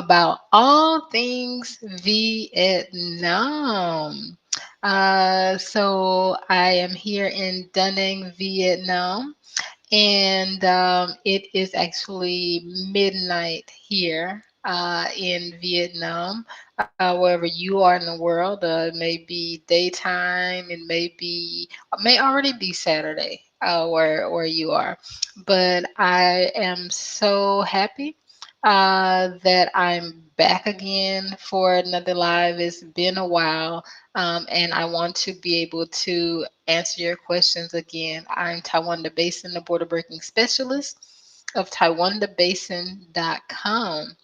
about all things Vietnam. So I am here in Da Nang, Vietnam, and it is actually midnight here in Vietnam. Wherever you are in the world, it may be daytime, it may already be Saturday where you are. But I am so happy that I'm back again for another live. It's been a while, and I want to be able to answer your questions again. I'm Taiwanda Bason, the border breaking specialist of TaiwandaBason.com.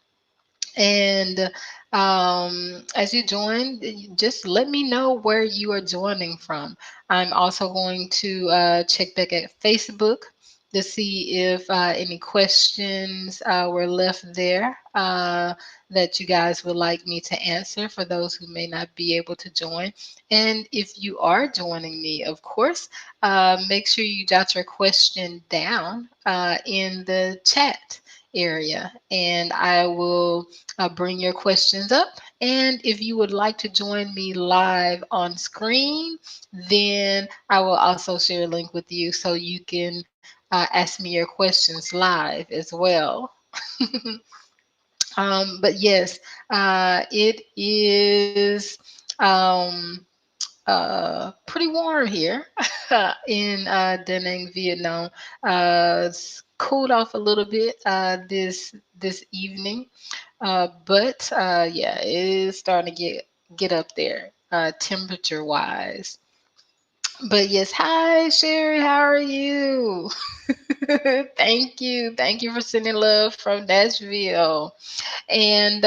And as you join, just let me know where you are joining from. I'm also going to check back at Facebook to see if any questions were left there that you guys would like me to answer for those who may not be able to join. And if you are joining me, of course, make sure you jot your question down in the chat area, and I will bring your questions up. And if you would like to join me live on screen, then I will also share a link with you so you can ask me your questions live as well. But yes, it is pretty warm here in Da Nang, Vietnam. It's cooled off a little bit this evening, but yeah, it is starting to get up there temperature wise. But yes, hi Sherry, how are you? Thank you for sending love from Nashville. And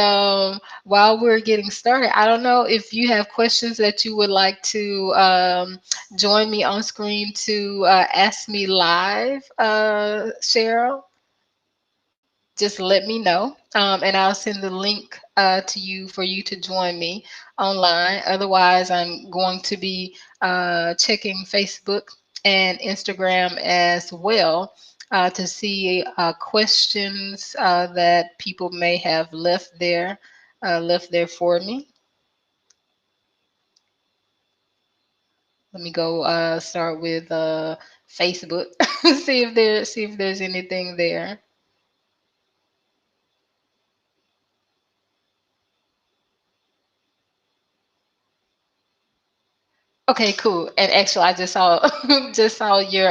while we're getting started, I don't know if you have questions that you would like to join me on screen to ask me live, Cheryl. Just let me know, and I'll send the link to you for you to join me online. Otherwise, I'm going to be checking Facebook and Instagram as well to see questions that people may have left there for me. Let me go start with Facebook. See if there's anything there. Okay, cool. And actually, I just saw just saw your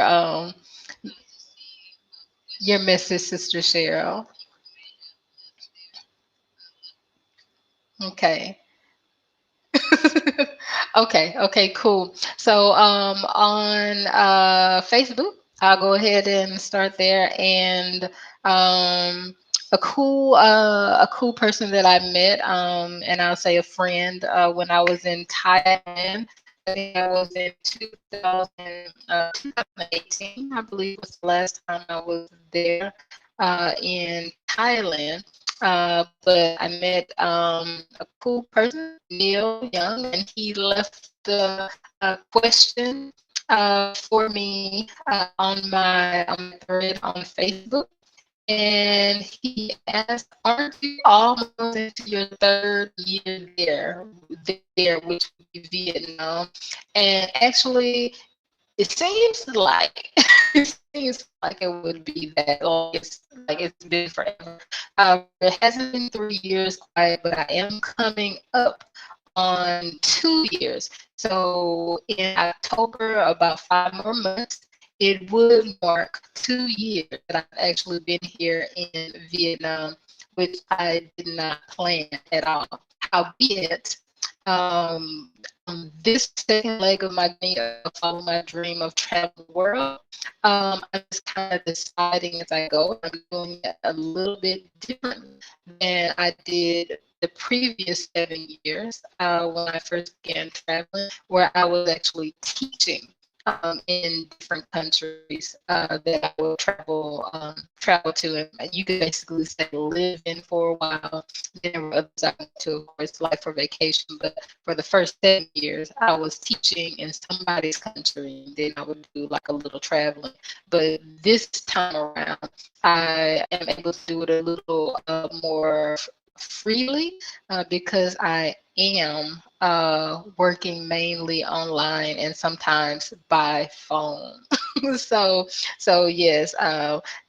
message, Sister Cheryl. Okay. Okay, cool. So on Facebook, I'll go ahead and start there. And a cool person that I met, and I'll say a friend when I was in Thailand. I think I was in 2018, I believe was the last time I was there in Thailand. But I met a cool person, Neil Young, and he left a question for me on my thread on Facebook. And he asked, "Aren't you almost into your third year there, which would be Vietnam?" And actually, it seems like it seems like it would be that long. It's been forever. It hasn't been 3 years quite, but I am coming up on 2 years. So in October, about 5 more months, it would mark 2 years that I've actually been here in Vietnam, which I did not plan at all. Howbeit, um, on this second leg of my journey of follow my dream of traveling the world, I'm just kind of deciding as I go. I'm doing it a little bit different than I did the previous 7 years when I first began traveling, where I was actually teaching in different countries that I will travel to, and you could basically say live in for a while. Then there were others I went to, of course, like for vacation. But for the first 7 years, I was teaching in somebody's country, and then I would do like a little traveling. But this time around, I am able to do it a little more freely because I am working mainly online and sometimes by phone. so yes,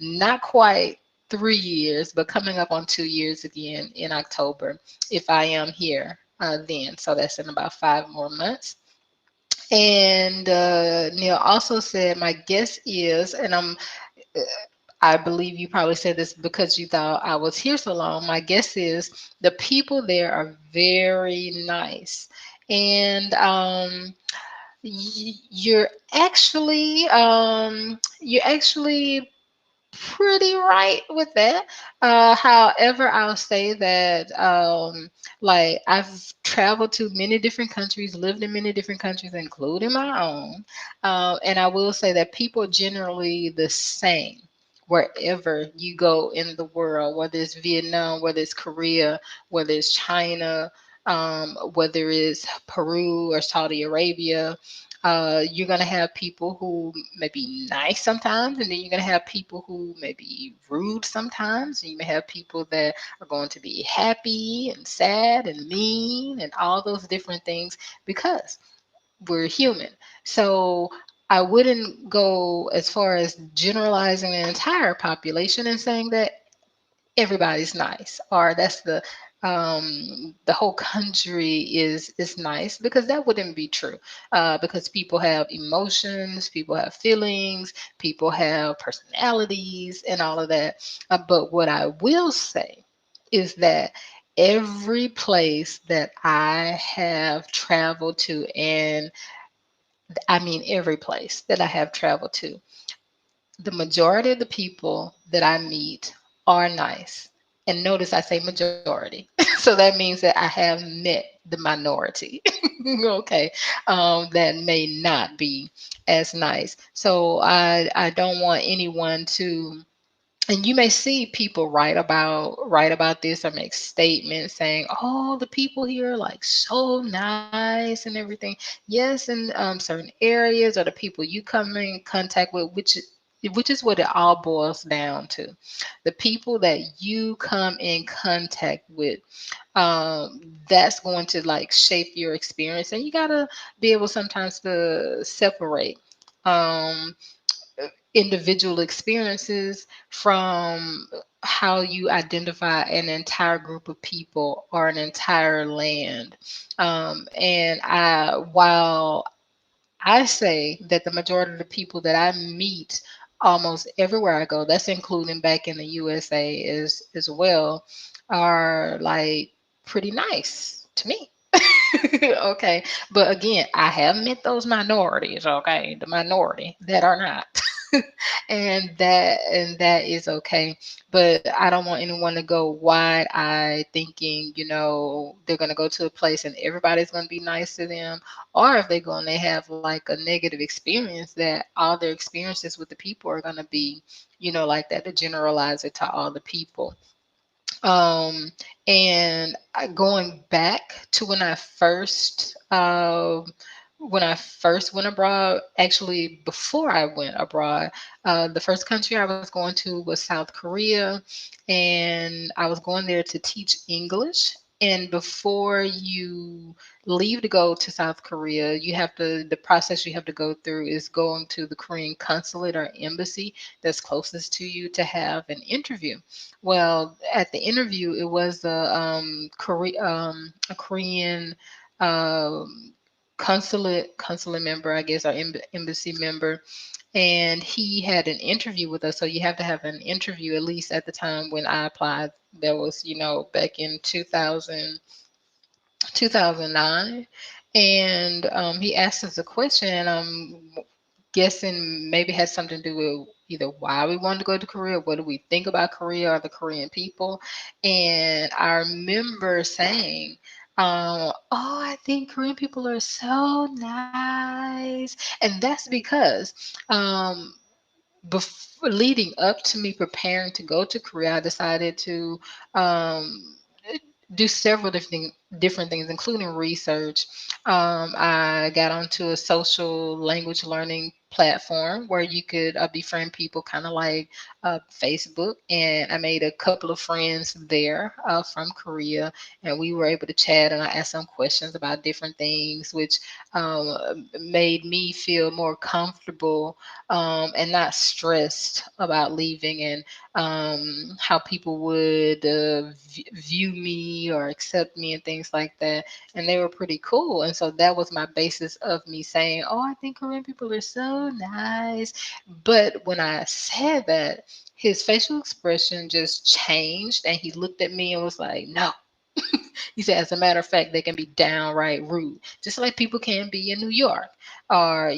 not quite 3 years, but coming up on 2 years again in October, if I am here then. So that's in about 5 more months. And Neil also said, my guess is, and uh, I believe you probably said this because you thought I was here so long. My guess is the people there are very nice. And you're actually pretty right with that. However, I'll say that like I've traveled to many different countries, lived in many different countries, including my own. And I will say that people are generally the same wherever you go in the world, whether it's Vietnam, whether it's Korea, whether it's China, whether it's Peru or Saudi Arabia. You're going to have people who may be nice sometimes, and then you're going to have people who may be rude sometimes. And you may have people that are going to be happy and sad and mean and all those different things because we're human. So I wouldn't go as far as generalizing the entire population and saying that everybody's nice or that's the whole country is nice, because that wouldn't be true, because people have emotions, people have feelings, people have personalities and all of that. But what I will say is that every place that I have traveled to, and I mean every place that I have traveled to, the majority of the people that I meet are nice. And notice I say majority. So that means that I have met the minority, okay, that may not be as nice. So I don't want anyone to, and you may see people write about this or make statements saying, "Oh, the people here are like so nice and everything." Yes, in certain areas, or the people you come in contact with, which is what it all boils down to. The people that you come in contact with, that's going to like shape your experience, and you gotta be able sometimes to separate. Um, Individual experiences from how you identify an entire group of people or an entire land. And while I say that the majority of the people that I meet almost everywhere I go, that's including back in the USA as well, are like pretty nice to me. Okay. But again, I have met those minorities, okay, the minority that are not. And that is okay. But I don't want anyone to go wide eye thinking, they're gonna go to a place and everybody's gonna be nice to them, or if they're going to have like a negative experience, that all their experiences with the people are gonna be, like that, to generalize it to all the people. Um, and going back to when I first went abroad, actually before I went abroad, the first country I was going to was South Korea, and I was going there to teach English. And before you leave to go to South Korea, the process you have to go through is going to the Korean consulate or embassy that's closest to you to have an interview. Well, at the interview, it was a Korean um, consulate member, I guess, or embassy member, and he had an interview with us. So you have to have an interview, at least at the time when I applied. That was, back in 2009. And he asked us a question, and I'm guessing maybe had something to do with either why we wanted to go to Korea, what do we think about Korea or the Korean people. And I remember saying, oh, I think Korean people are so nice. And that's because leading up to me preparing to go to Korea, I decided to um, do several different things, including research. I got onto a social language learning platform where you could befriend people, kind of like Facebook. And I made a couple of friends there from Korea, and we were able to chat. And I asked some questions about different things, which made me feel more comfortable and not stressed about leaving, and how people would view me or accept me and things like that. And they were pretty cool. And so that was my basis of me saying, oh, I think Korean people are so nice. But when I said that, his facial expression just changed, and he looked at me and was like, no. He said, as a matter of fact, they can be downright rude, just like people can be in New York, or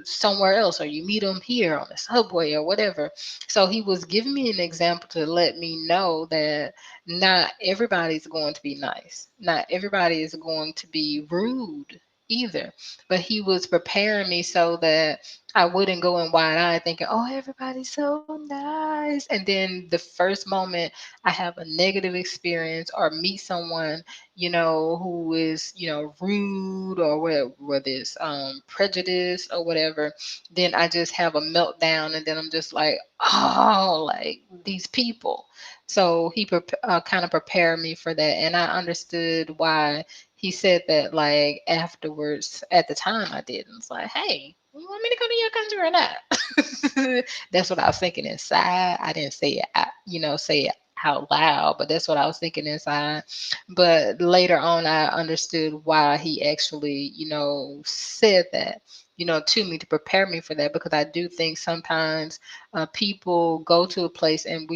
somewhere else, or you meet them here on the subway or whatever. So he was giving me an example to let me know that not everybody's going to be nice, not everybody is going to be rude either. But he was preparing me so that I wouldn't go in wide eye thinking, oh, everybody's so nice. And then the first moment I have a negative experience or meet someone, who is, rude, or whether it's prejudice or whatever, then I just have a meltdown, and then I'm just like, oh, like these people. So he kind of prepared me for that, and I understood why he said that. Like afterwards, at the time I didn't. It's like, hey, you want me to go to your country or not? That's what I was thinking inside. I didn't say it, say it out loud, but that's what I was thinking inside. But later on, I understood why he actually, said that, to me to prepare me for that, because I do think sometimes people go to a place and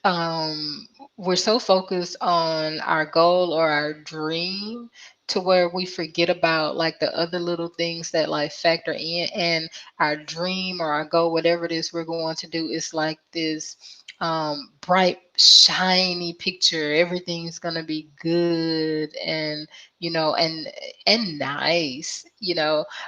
um, we're so focused on our goal or our dream to where we forget about like the other little things that like factor in. And our dream or our goal, whatever it is we're going to do, is like this bright shiny picture. Everything's gonna be good, and and nice,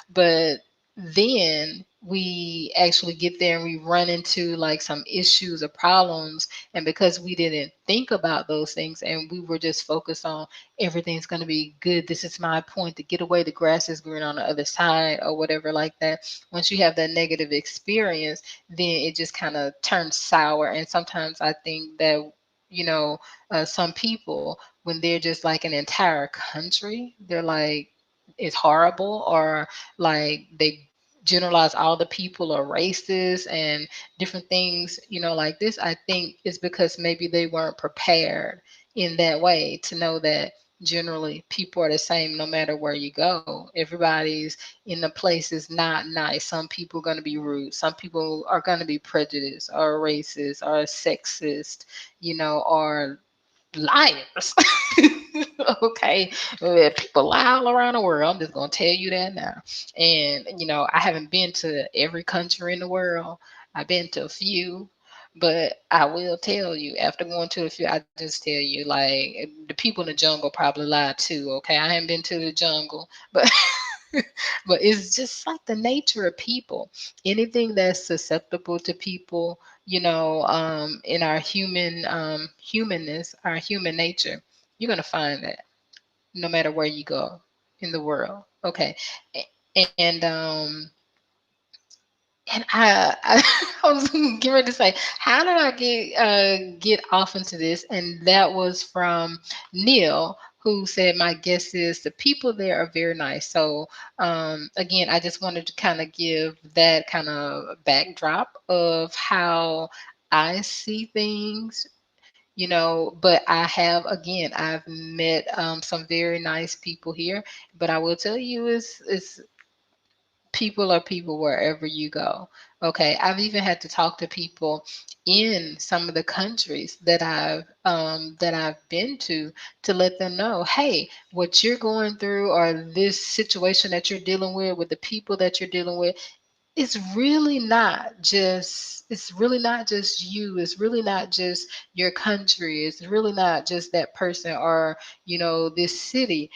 but then we actually get there and we run into like some issues or problems, and because we didn't think about those things and we were just focused on everything's going to be good, this is my point, to get away, the grass is green on the other side or whatever like that. Once you have that negative experience, then it just kind of turns sour. And sometimes I think that some people, when they're just like an entire country, they're like, it's horrible, or like they generalize all the people are racist and different things, like this. I think it's because maybe they weren't prepared in that way to know that generally people are the same no matter where you go. Everybody's in the place is not nice. Some people are going to be rude. Some people are going to be prejudiced or racist or sexist, or liars. Okay, well, people lie all around the world. I'm just gonna tell you that now. And I haven't been to every country in the world. I've been to a few, but I will tell you, after going to a few, I just tell you, like, the people in the jungle probably lie too. Okay, I haven't been to the jungle, but but it's just like the nature of people. Anything that's susceptible to people, in our humanness, our human nature, you're gonna find that no matter where you go in the world. Okay, and I was getting ready to say, how did I get off into this? And that was from Neil, who said, my guess is the people there are very nice. So again, I just wanted to kind of give that kind of backdrop of how I see things. But I've met some very nice people here. But I will tell you, is people are people wherever you go. Okay, I've even had to talk to people in some of the countries that I've been to let them know, hey, what you're going through, or this situation that you're dealing with the people that you're dealing with, it's really not just you. It's really not just your country. It's really not just that person, or this city.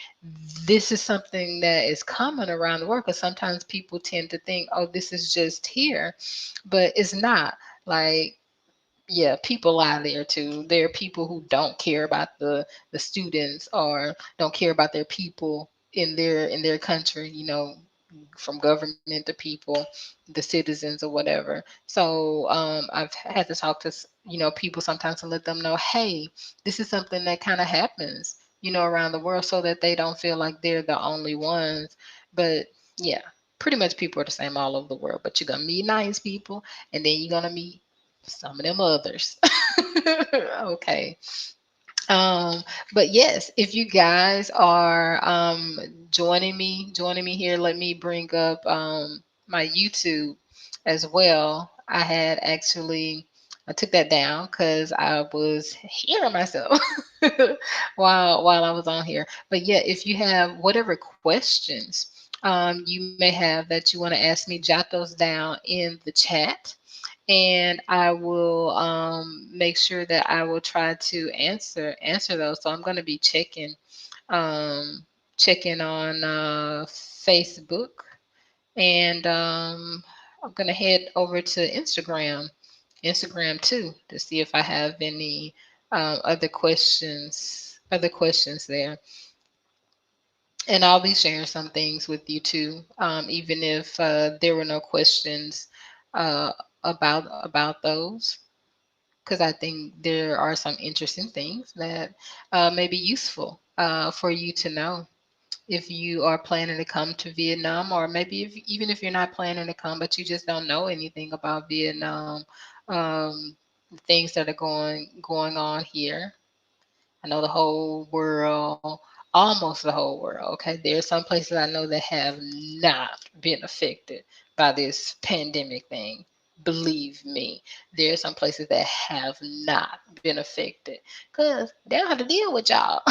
This is something that is common around the world, because sometimes people tend to think, oh, this is just here, but it's not. Like, yeah, people lie there too. There are people who don't care about the students, or don't care about their people, in their country, you know, from government to people, the citizens or whatever. So I've had to talk to you know, people sometimes to let them know, hey, this is something that kind of happens, you know, around the world, so that they don't feel like they're the only ones. But yeah, pretty much people are the same all over the world. But you're gonna meet nice people, and then you're gonna meet some of them others. Okay. Um, but yes, if you guys are joining me here, let me bring up my YouTube as well. I had actually I took that down because I was hearing myself while I was on here. But yeah, if you have whatever questions you may have that you want to ask me, jot those down in the chat, and I will make sure that I will try to answer those. So I'm going to be um, checking on Facebook, and I'm going to head over to Instagram too, to see if I have any other questions there. And I'll be sharing some things with you too, even if there were no questions uh, about those, because I think there are some interesting things that may be useful for you to know if you are planning to come to Vietnam, or maybe even if you're not planning to come, but you just don't know anything about Vietnam, things that are going on here. I know the whole world, almost the whole world. Okay, there are some places I know that have not been affected by this pandemic thing. Believe me, there are some places that have not been affected because they don't have to deal with y'all.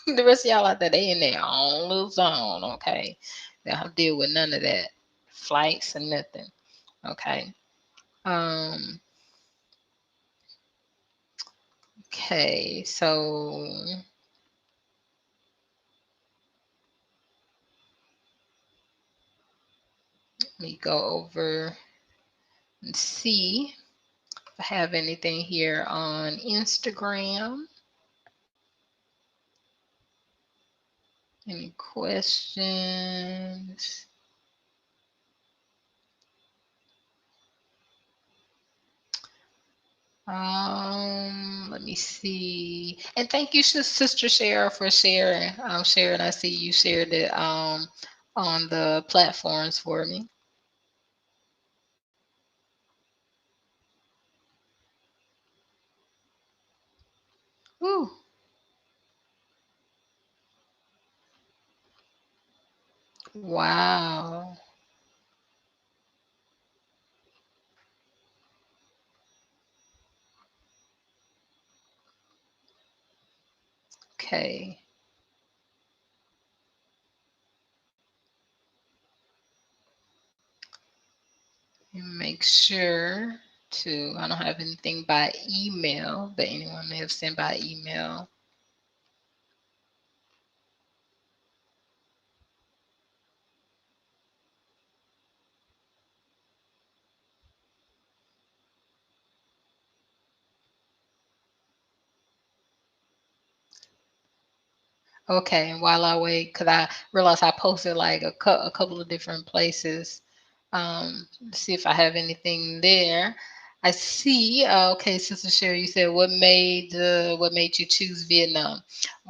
The rest of y'all out there, they in their own little zone. Okay, they don't have to deal with none of that flights and nothing. Okay. Um. Okay. So let me go over and see if I have anything here on Instagram. Any questions? Let me see. And thank you, Sister Cheryl, for sharing. Sharon, I see you shared it on the platforms for me. Ooh, wow. Okay. Make sure to, I don't have anything by email that anyone may have sent by email. Okay, and while I wait, because I realized I posted like a couple of different places, to see if I have anything there. I see. Okay, Sister Sherry, you said what made you choose Vietnam?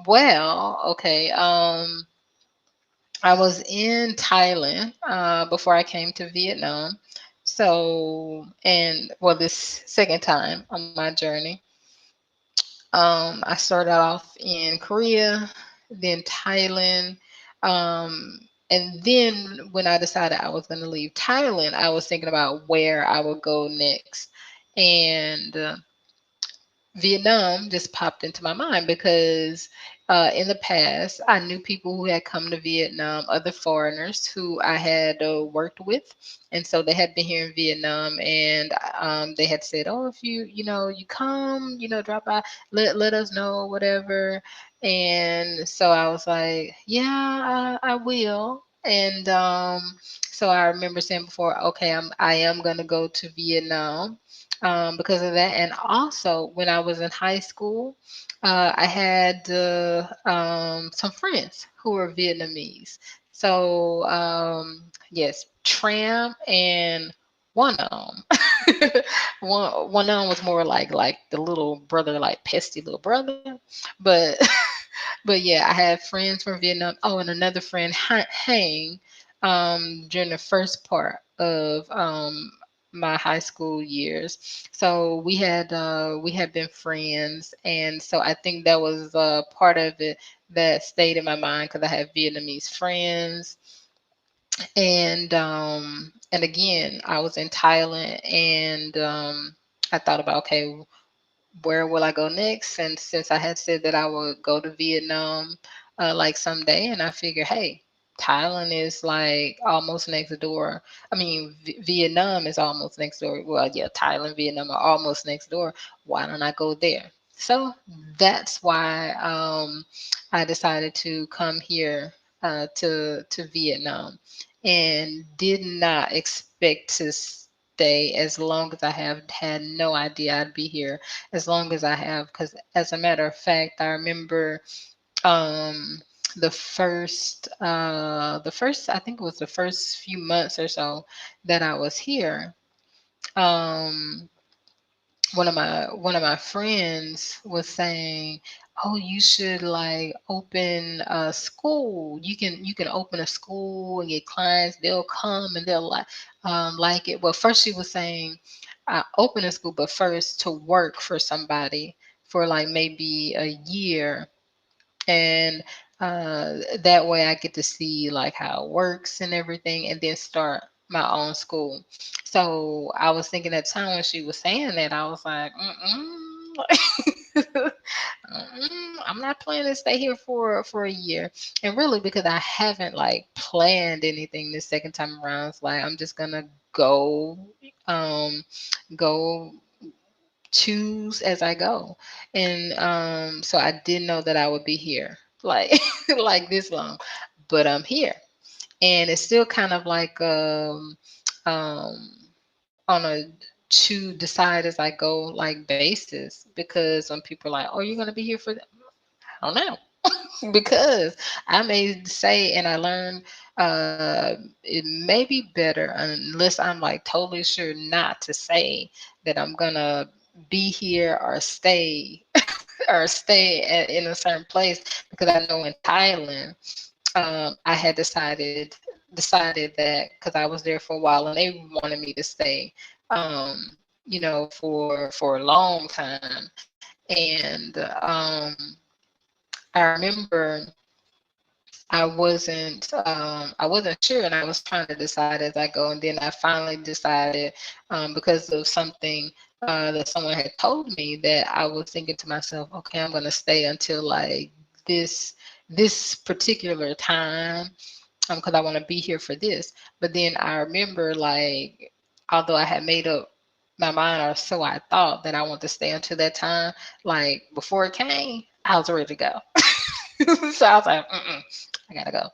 Well, okay. I was in Thailand before I came to Vietnam. So, and well, this second time on my journey. I started off in Korea, then Thailand, and then when I decided I was going to leave Thailand, I was thinking about where I would go next, and Vietnam just popped into my mind because in the past I knew people who had come to Vietnam, other foreigners who I had worked with, and so they had been here in Vietnam, and they had said, "Oh, if you come, drop by, let us know, whatever." And so I was like, "Yeah, I will." And so I remember saying before, "Okay, I am gonna go to Vietnam." because of that. And also, when I was in high school, I had some friends who were Vietnamese. So, yes, Tram and one one was more like the little brother, like pesty little brother. But but yeah, I had friends from Vietnam. Oh, and another friend, Hang, during the first part of my high school years. So we had been friends, and so I think that was part of it that stayed in my mind because I had Vietnamese friends, and again I was in Thailand, and I thought about, okay, where will I go next? And since I had said that I would go to Vietnam like someday, and I figured, hey, Thailand is like almost next door. I mean, Vietnam is almost next door. Well, yeah, Thailand, Vietnam are almost next door. Why don't I go there? So that's why I decided to come here to Vietnam, and did not expect to stay as long as I have. Had no idea I'd be here as long as I have, because as a matter of fact, I remember um, the first I think it was the first few months or so that I was here. Um, one of my friends was saying, "Oh, you should like open a school. You can open a school and get clients. They'll come and they'll like it." Well, first she was saying, "Open a school, but first to work for somebody for like maybe a year, and that way I get to see like how it works and everything, and then start my own school." So I was thinking at the time when she was saying that, I was like, I'm not planning to stay here for a year. And really, because I haven't like planned anything this second time around, it's like I'm just gonna um go choose as I go. And so I didn't know that I would be here like like this long, but I'm here. And it's still kind of like on a to decide as I go like basis, because when people are like, "Oh, you're gonna be here for," I don't know. Because I may say, and I learned it may be better unless I'm like totally sure not to say that I'm gonna be here or stay or stay in a certain place, because I know in Thailand I had decided that because I was there for a while and they wanted me to stay, for a long time. And I remember I wasn't sure, and I was trying to decide as I go, and then I finally decided, because of something that someone had told me, that I was thinking to myself, okay, I'm gonna stay until like this particular time, because I want to be here for this. But then I remember, like, although I had made up my mind, or so I thought, that I want to stay until that time, like before it came, I was ready to go. So I was like, I gotta go.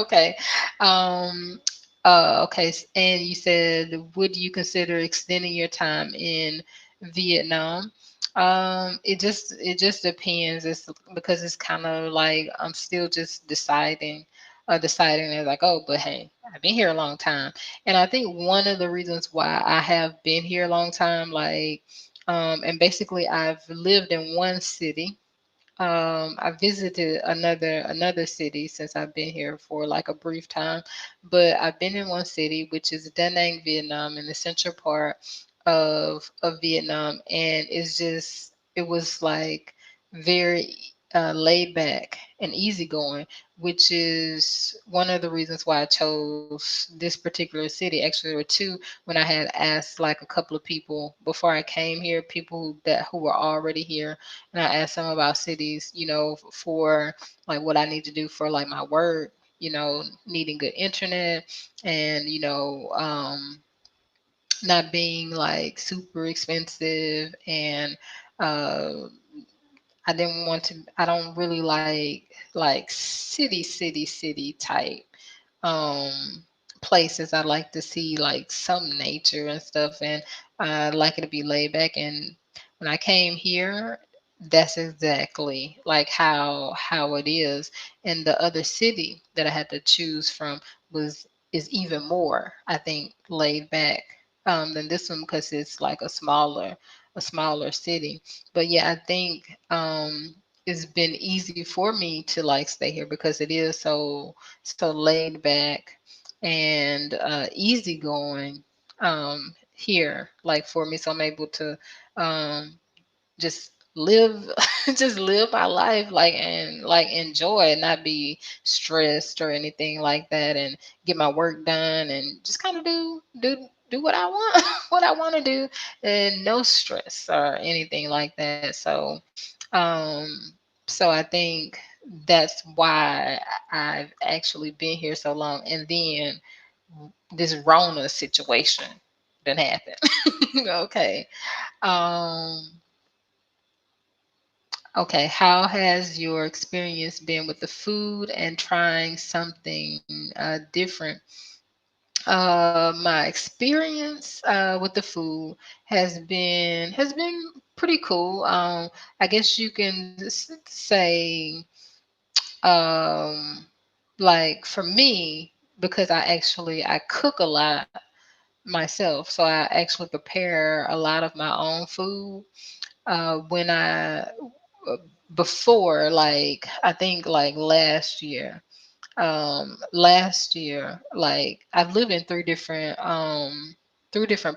Okay. Um, okay. And you said, would you consider extending your time in Vietnam? It just depends. It's because it's kind of like I'm still just deciding as I go. But hey, I've been here a long time, and I think one of the reasons why I have been here a long time, like, and basically I've lived in one city. I visited another city since I've been here for like a brief time, but I've been in one city, which is Da Nang, Vietnam, in the central part of Vietnam, and it was like very laid back and easygoing, which is one of the reasons why I chose this particular city. Actually, there were two when I had asked like a couple of people before I came here, people who were already here, and I asked them about cities, for like what I need to do for like my work, needing good internet, and not being like super expensive, and uh I don't really like city type um places, I like to see like some nature and stuff, and I like it to be laid back. And when I came here, that's exactly like how it is. And the other city that I had to choose from was is even more, I think, laid back than this one because it's like a smaller city. But yeah, I think it's been easy for me to like stay here because it is so laid back and easygoing here, like for me. So I'm able to um, just live, just live my life, like and like enjoy, and not be stressed or anything like that, and get my work done, and just kind of do what I want, what I want to do, and no stress or anything like that. Um, so I think that's why I've actually been here so long. And then this Rona situation that happened. Okay. Um, okay. How has your experience been with the food and trying something different? My experience with the food has been pretty cool. I guess you can say, um, like for me, because I cook a lot myself, so I actually prepare a lot of my own food. When I before, like I think like last year, like I've lived in three different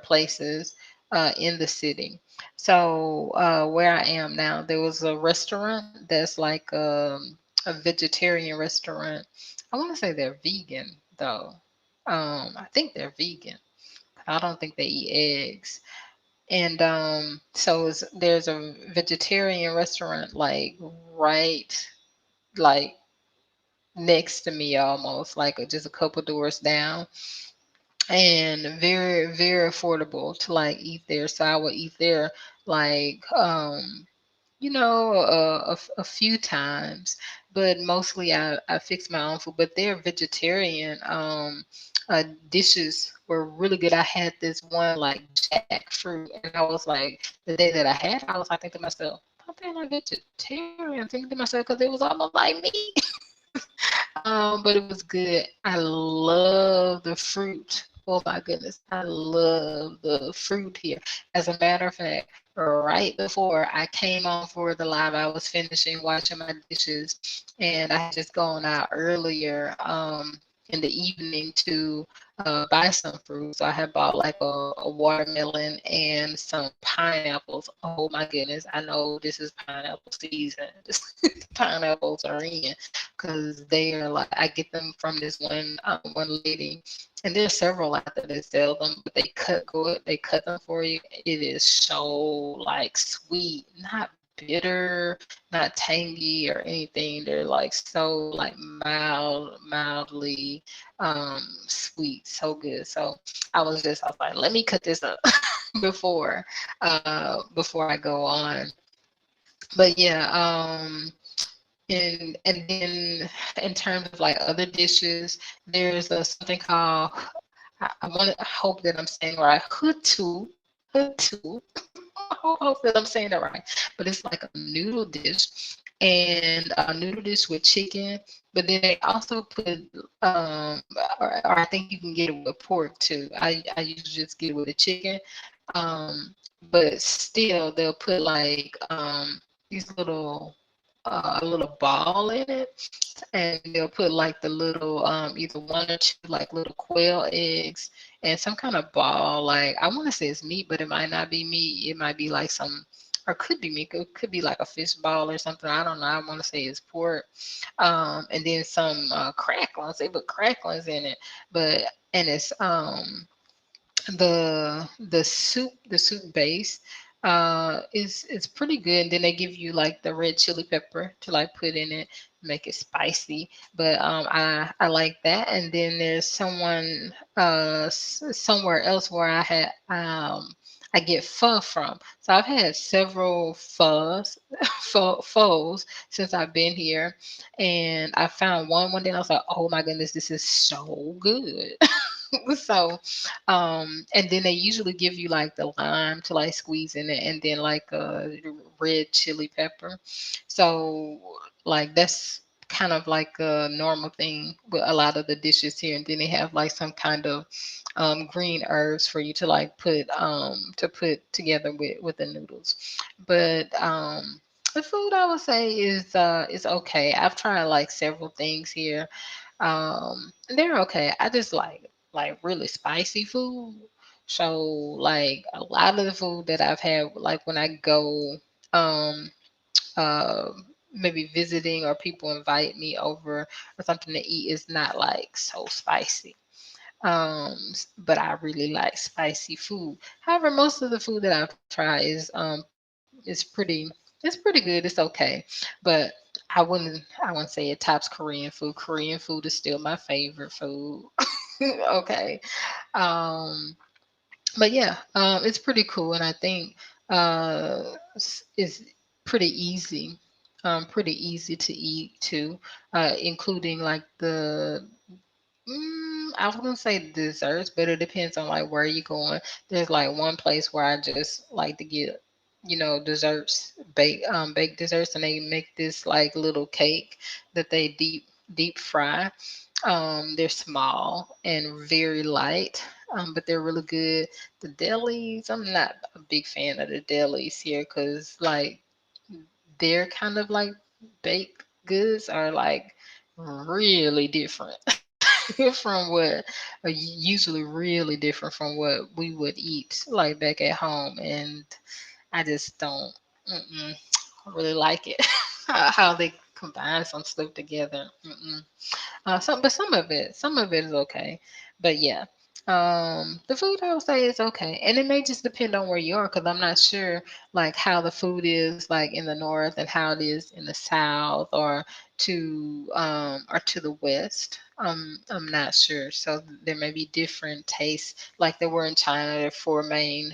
places in the city. So where I am now, there was a restaurant that's like a vegetarian restaurant. I want to say they're vegan though. I think they're vegan. I don't think they eat eggs. And there's a vegetarian restaurant like right, like next to me, almost like just a couple doors down, and very very affordable to like eat there. So I would eat there like a few times, but mostly I fix my own food. But their vegetarian dishes were really good. I had this one like jackfruit, and I was like, the day that I had, I was like thinking to myself, I think I'm vegetarian. Thinking to myself because it was almost like meat. But it was good. I love the fruit. Oh my goodness, I love the fruit here. As a matter of fact, right before I came on for the live, I was finishing washing my dishes, and I had just gone out earlier in the evening to buy some fruit. So I had bought like a watermelon and some pineapples. Oh my goodness, I know this is pineapple season. Pineapples are in because they are like, I get them from this one lady, and there's several out there that sell them, but they cut them for you. It is so like sweet, not bitter, not tangy or anything. They're like so like mildly sweet, so good. So I was like, let me cut this up before I go on. But yeah, and then in terms of like other dishes, there's something called, I hope that I'm saying right, hutu. I hope that I'm saying that right. But it's like a noodle dish, and a noodle dish with chicken. But then they also put, or I think you can get it with pork too. I usually just get it with the chicken. Um, but still, they'll put like these little a little ball in it, and they'll put like the little either one or two like little quail eggs and some kind of ball. Like I want to say it's meat, but it might not be meat. It might be like some, or could be meat. It could be like a fish ball or something. I don't know. I want to say it's pork. And then some cracklings. They put cracklings in it, but and it's the soup base is pretty good. And then they give you like the red chili pepper to like put in it, make it spicy. But I like that. And then there's somewhere else where I get pho from. So I've had several pho's since I've been here, and I found one day and I was like, oh my goodness, this is so good. So, and then they usually give you like the lime to like squeeze in it, and then like a red chili pepper. So, like that's kind of like a normal thing with a lot of the dishes here. And then they have like some kind of green herbs for you to like put together with the noodles. But the food I would say is okay. I've tried like several things here. They're okay. I just like really spicy food. So like a lot of the food that I've had, like when I go um uh maybe visiting or people invite me over or something to eat, is not like so spicy. But I really like spicy food. However, most of the food that I've tried is pretty good. It's okay, but I wouldn't say it tops Korean food. Korean food is still my favorite food. Okay. Um, but yeah, it's pretty cool, and I think it's pretty easy. Pretty easy to eat too, including like the I was gonna say desserts, but it depends on like where you're going. There's like one place where I just like to get, desserts, baked desserts, and they make this like little cake that they deep fry. They're small and very light, but they're really good. The delis, I'm not a big fan of the delis here because like they're kind of like baked goods are like really different from what are usually really different from what we would eat like back at home, and I just don't really like it how they combine some stuff together. Some of it is okay, but yeah, the food I would say is okay, and it may just depend on where you are, because I'm not sure like how the food is like in the north and how it is in the south, or to the west. I'm not sure, so there may be different tastes, like there were in China. There are four main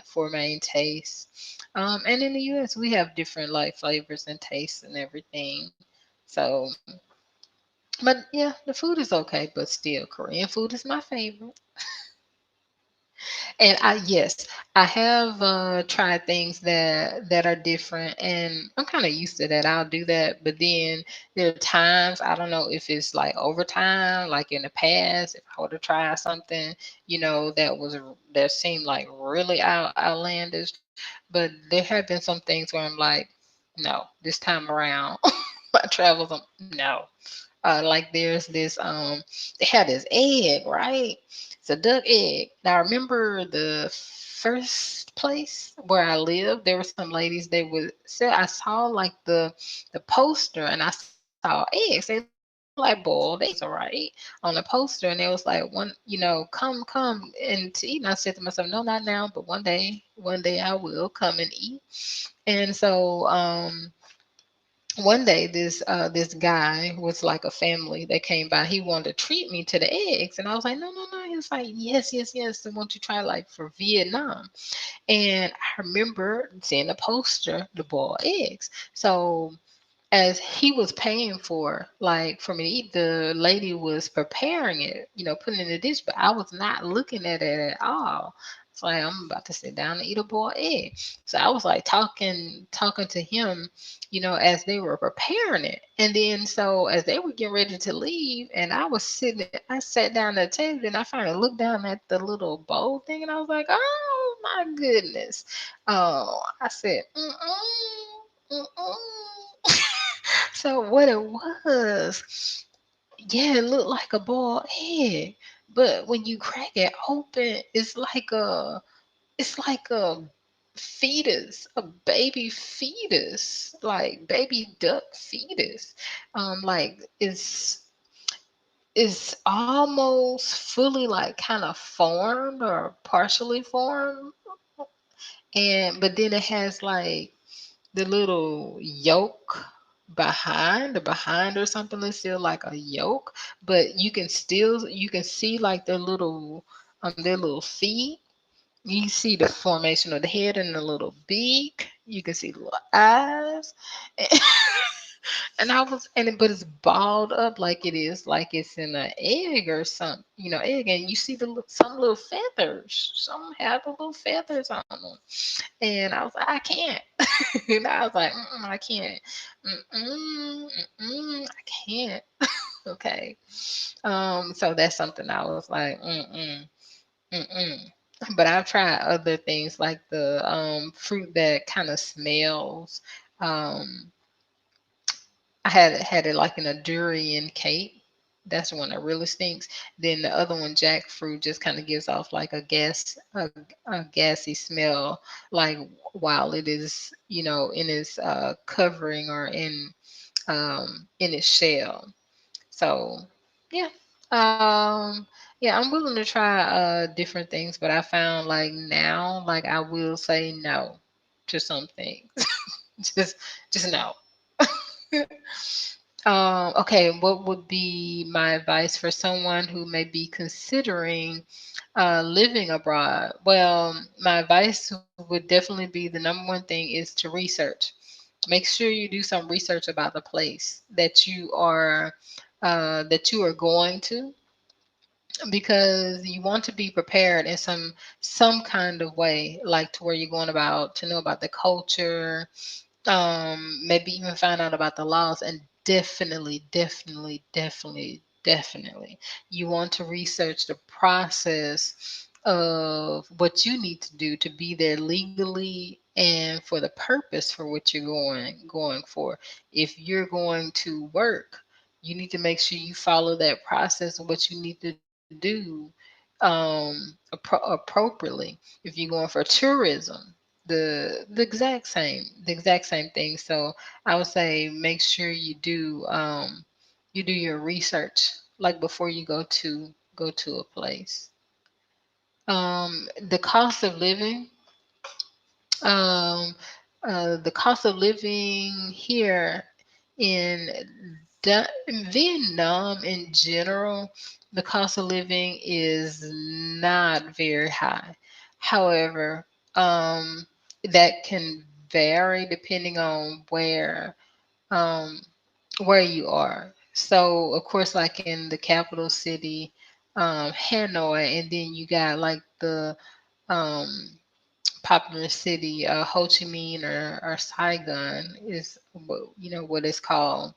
tastes, and in the U.S. we have different like flavors and tastes and everything. So but yeah, the food is okay, but still, Korean food is my favorite. And yes, I have tried things that are different, and I'm kind of used to that. I'll do that, but then there are times I don't know if it's like overtime, like in the past, if I were to try something, that seemed like really outlandish, but there have been some things where I'm like, no, this time around, my travels, no. Like there's this they had this egg, right? It's a duck egg. Now remember the first place where I lived, there were some ladies, they would say, I saw like the poster, and I saw eggs. They look like boiled eggs, all right, on the poster, and it was like, come and to eat. And I said to myself, no, not now, but one day I will come and eat. And so one day this guy was like a family that came by. He wanted to treat me to the eggs, and I was like, no, no, no. He was like, yes, yes, yes, I want you to try like for Vietnam. And I remember seeing a poster, the boiled eggs. So as he was paying for me to eat, the lady was preparing it, putting it in the dish, but I was not looking at it at all. So like, I'm about to sit down and eat a boiled egg. So I was like talking to him, as they were preparing it. And then so as they were getting ready to leave, and I sat down at the table, and I finally looked down at the little bowl thing, and I was like, oh my goodness. Oh, I said, mm-mm. So what it was, yeah, it looked like a boiled egg, but when you crack it open, it's like a fetus, a baby fetus, like baby duck fetus. Like it's almost fully like kind of formed or partially formed, and but then it has like the little yolk the behind or something is still like a yolk, but you can see like their little feet. You see the formation of the head and the little beak. You can see the little eyes. And I was, but it's balled up like it is, like it's in an egg or something, egg. And you see some little feathers. Some have the little feathers on them. And I was like, I can't. And I was like, I can't. I can't. Okay. So that's something I was like, mm-mm. But I've tried other things like the fruit that kind of smells. Um, I had it like in a durian cake. That's the one that really stinks. Then the other one, jackfruit, just kind of gives off like a gassy smell, like while it is, in its covering or in its shell. So, yeah. Um, yeah, I'm willing to try different things, but I found like now, like I will say no to some things. just just no. Okay, what would be my advice for someone who may be considering living abroad? Well, my advice would definitely be the number one thing is to research. Make sure you do some research about the place that you are going to, because you want to be prepared in some kind of way, like to where you're going about to know about the culture, maybe even find out about the laws. And definitely you want to research the process of what you need to do to be there legally and for the purpose for what you're going for. If you're going to work, you need to make sure you follow that process of what you need to do appropriately. If you're going for tourism, the exact same thing. So I would say make sure you do your research like before you go to a place. The cost of living, um, the cost of living here in in Vietnam in general, the cost of living is not very high. However, that can vary depending on um, where you are. So, of course, like in the capital city, Hanoi, and then you got like the um, popular city, Ho Chi Minh or Saigon is what it's called.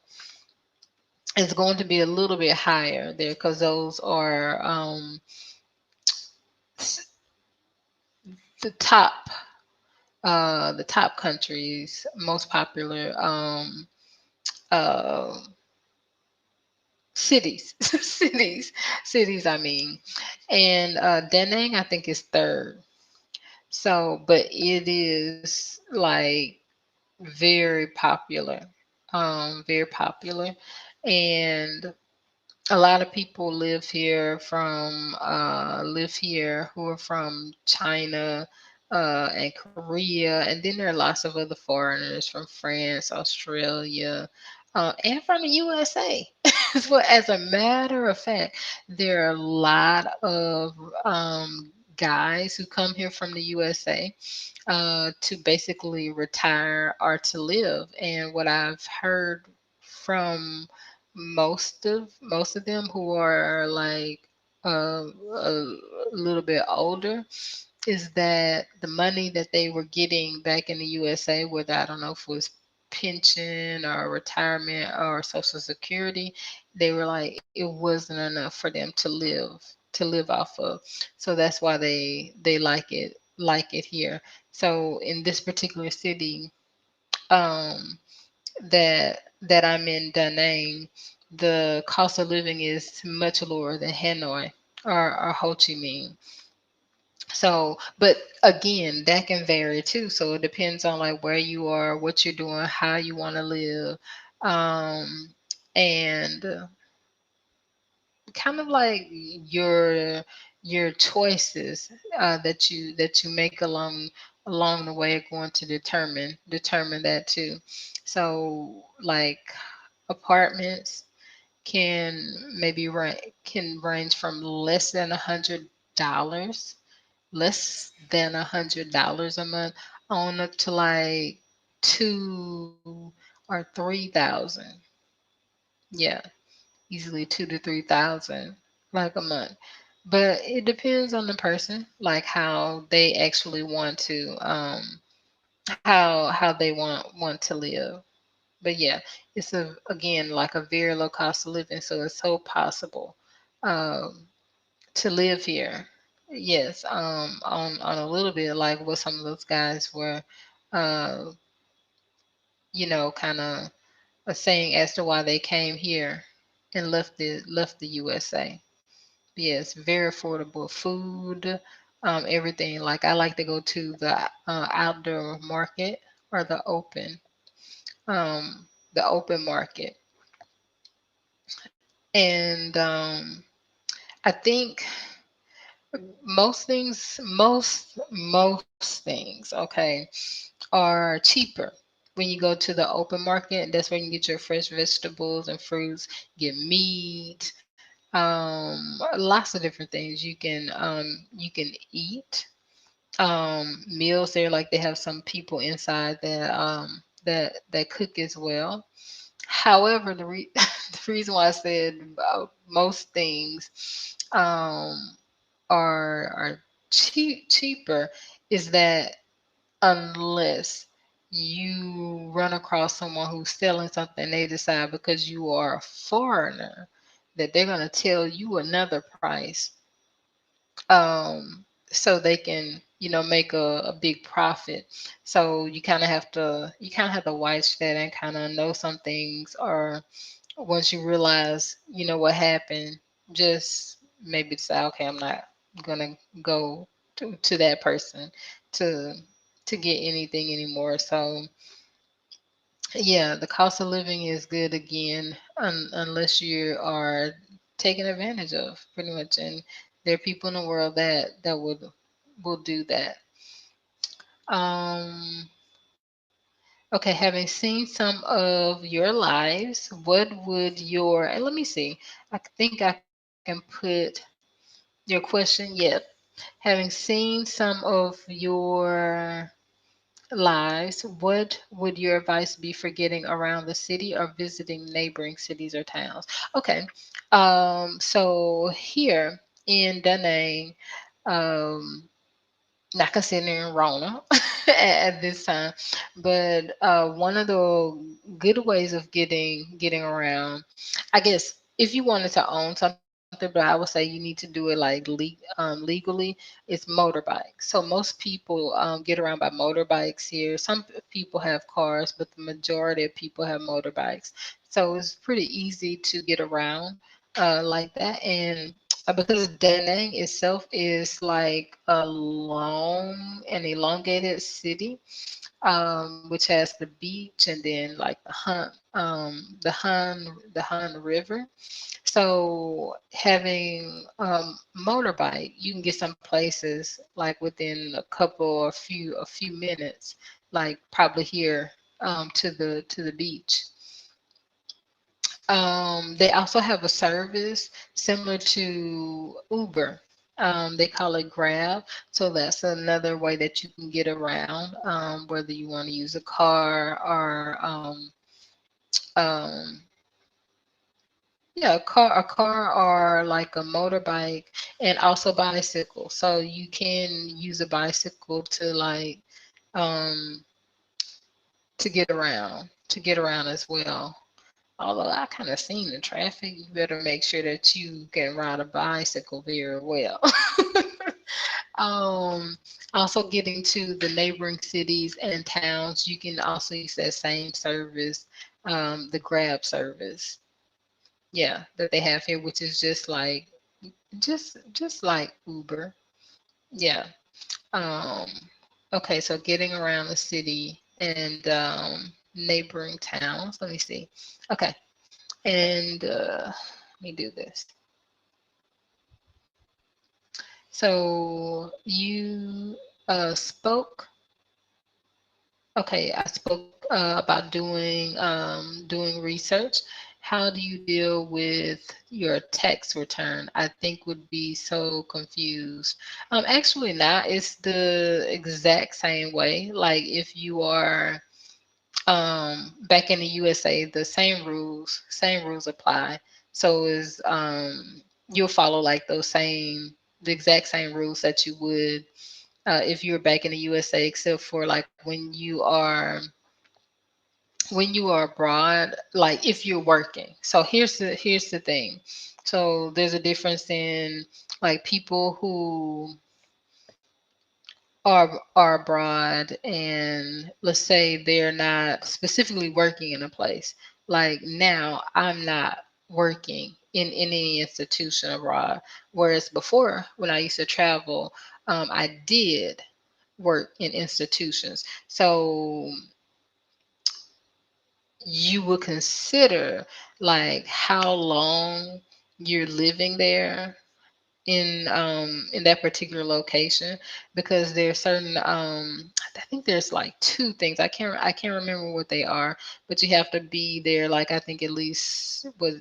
It's going to be a little bit higher there because those are s- the top countries, most popular uh, cities, cities. I mean, and Danang I think is third. So, but it is like very popular, and a lot of people live here who are from China and Korea, and then there are lots of other foreigners from France, Australia, and from the USA. Well, as a matter of fact, there are a lot of guys who come here from the USA to basically retire or to live. And what I've heard from most of them who are like a little bit older is that the money that they were getting back in the USA, whether I don't know if it was pension or retirement or social security, they were like it wasn't enough for them to live off of. So that's why they like it here. So in this particular city, um, that I'm in, Da Nang, the cost of living is much lower than Hanoi or Ho Chi Minh. So, but again, that can vary too. So it depends on like where you are, what you're doing, how you want to live, and kind of like your choices that you make along the way are going to determine that too. So like apartments can range from less than $100 a month on up to like 2 or 3,000. Yeah, easily 2 to 3 thousand like a month. But it depends on the person, like how they actually want to how they want to live. But yeah, it's a again like a very low cost of living, so it's so possible um to live here. Yes, on a little bit like what some of those guys were uh kind of saying as to why they came here and left the USA. Yes, very affordable food, everything. Like I like to go to the outdoor market or the open market, and I think most things, okay, are cheaper when you go to the open market. That's where you can get your fresh vegetables and fruits, get meat, lots of different things you can eat. Meals there, like they have some people inside that cook as well. However, the reason why I said most things are cheaper is that unless you run across someone who's selling something, they decide because you are a foreigner that they're going to tell you another price, so they can make a big profit. So you kind of have to watch that and kind of know some things, or once you realize what happened, just maybe say, okay, I'm not gonna go to that person to to get anything anymore. So yeah, the cost of living is good again, unless you are taken advantage of, pretty much. And there are people in the world that will do that. Um, okay, having seen some of your lives, what would your and let me see. I think I can put your question. Yep. Having seen some of your lives, what would your advice be for getting around the city or visiting neighboring cities or towns? Okay. So here in Danang, um, not considering Rona at this time, but one of the good ways of getting around, I guess, if you wanted to own something, but I would say you need to do it like legally, it's motorbike. So most people get around by motorbikes here. Some people have cars, but the majority of people have motorbikes. So it's pretty easy to get around like that. And because Da Nang itself is like a long and elongated city, which has the beach and then like the Han River. So having motorbike, you can get some places like within a few minutes, like probably here to the beach. They also have a service similar to Uber. They call it Grab. So that's another way that you can get around, whether you want to use a car or um, yeah, a car or like a motorbike, and also bicycle. So you can use a bicycle um, to get around as well. Although I kind of seen the traffic, you better make sure that you can ride a bicycle very well. um, Also getting to the neighboring cities and towns, you can also use that same service, the Grab service. Yeah, that they have here, which is just like Uber. Yeah. Um, okay, so getting around the city and neighboring towns. Let me see. Okay, and let me do this. So you spoke. Okay, I spoke about doing research. How do you deal with your tax return? I think would be so confused. Actually not. It's the exact same way. Like if you are back in the USA, the same rules apply. So is you'll follow like the exact same rules that you would if you were back in the USA, except for like when you are abroad, like if you're working. So here's the thing. So there's a difference in like people who are abroad, and let's say they're not specifically working in a place. Like now I'm not working in any institution abroad, whereas before when I used to travel, I did work in institutions. So you would consider like how long you're living there in that particular location, because there's certain I think there's like two things. I can't remember what they are, but you have to be there like I think at least was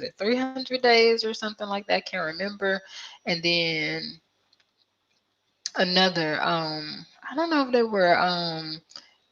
it 300 days or something like that. I can't remember. And then another I don't know if they were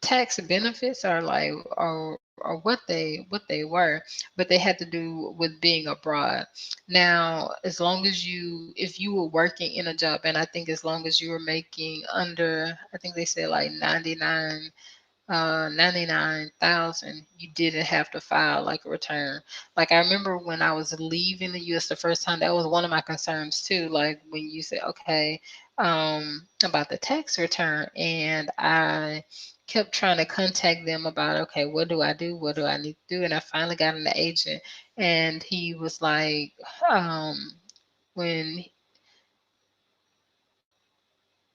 tax benefits or like or what they were, but they had to do with being abroad. Now as long as if you were working in a job, and I think as long as you were making under, I think they said like 99,000, you didn't have to file like a return. Like I remember when I was leaving the US the first time, that was one of my concerns too. Like when you say, okay, about the tax return, and I kept trying to contact them about, okay, what do I do? What do I need to do? And I finally got an agent, and he was like, when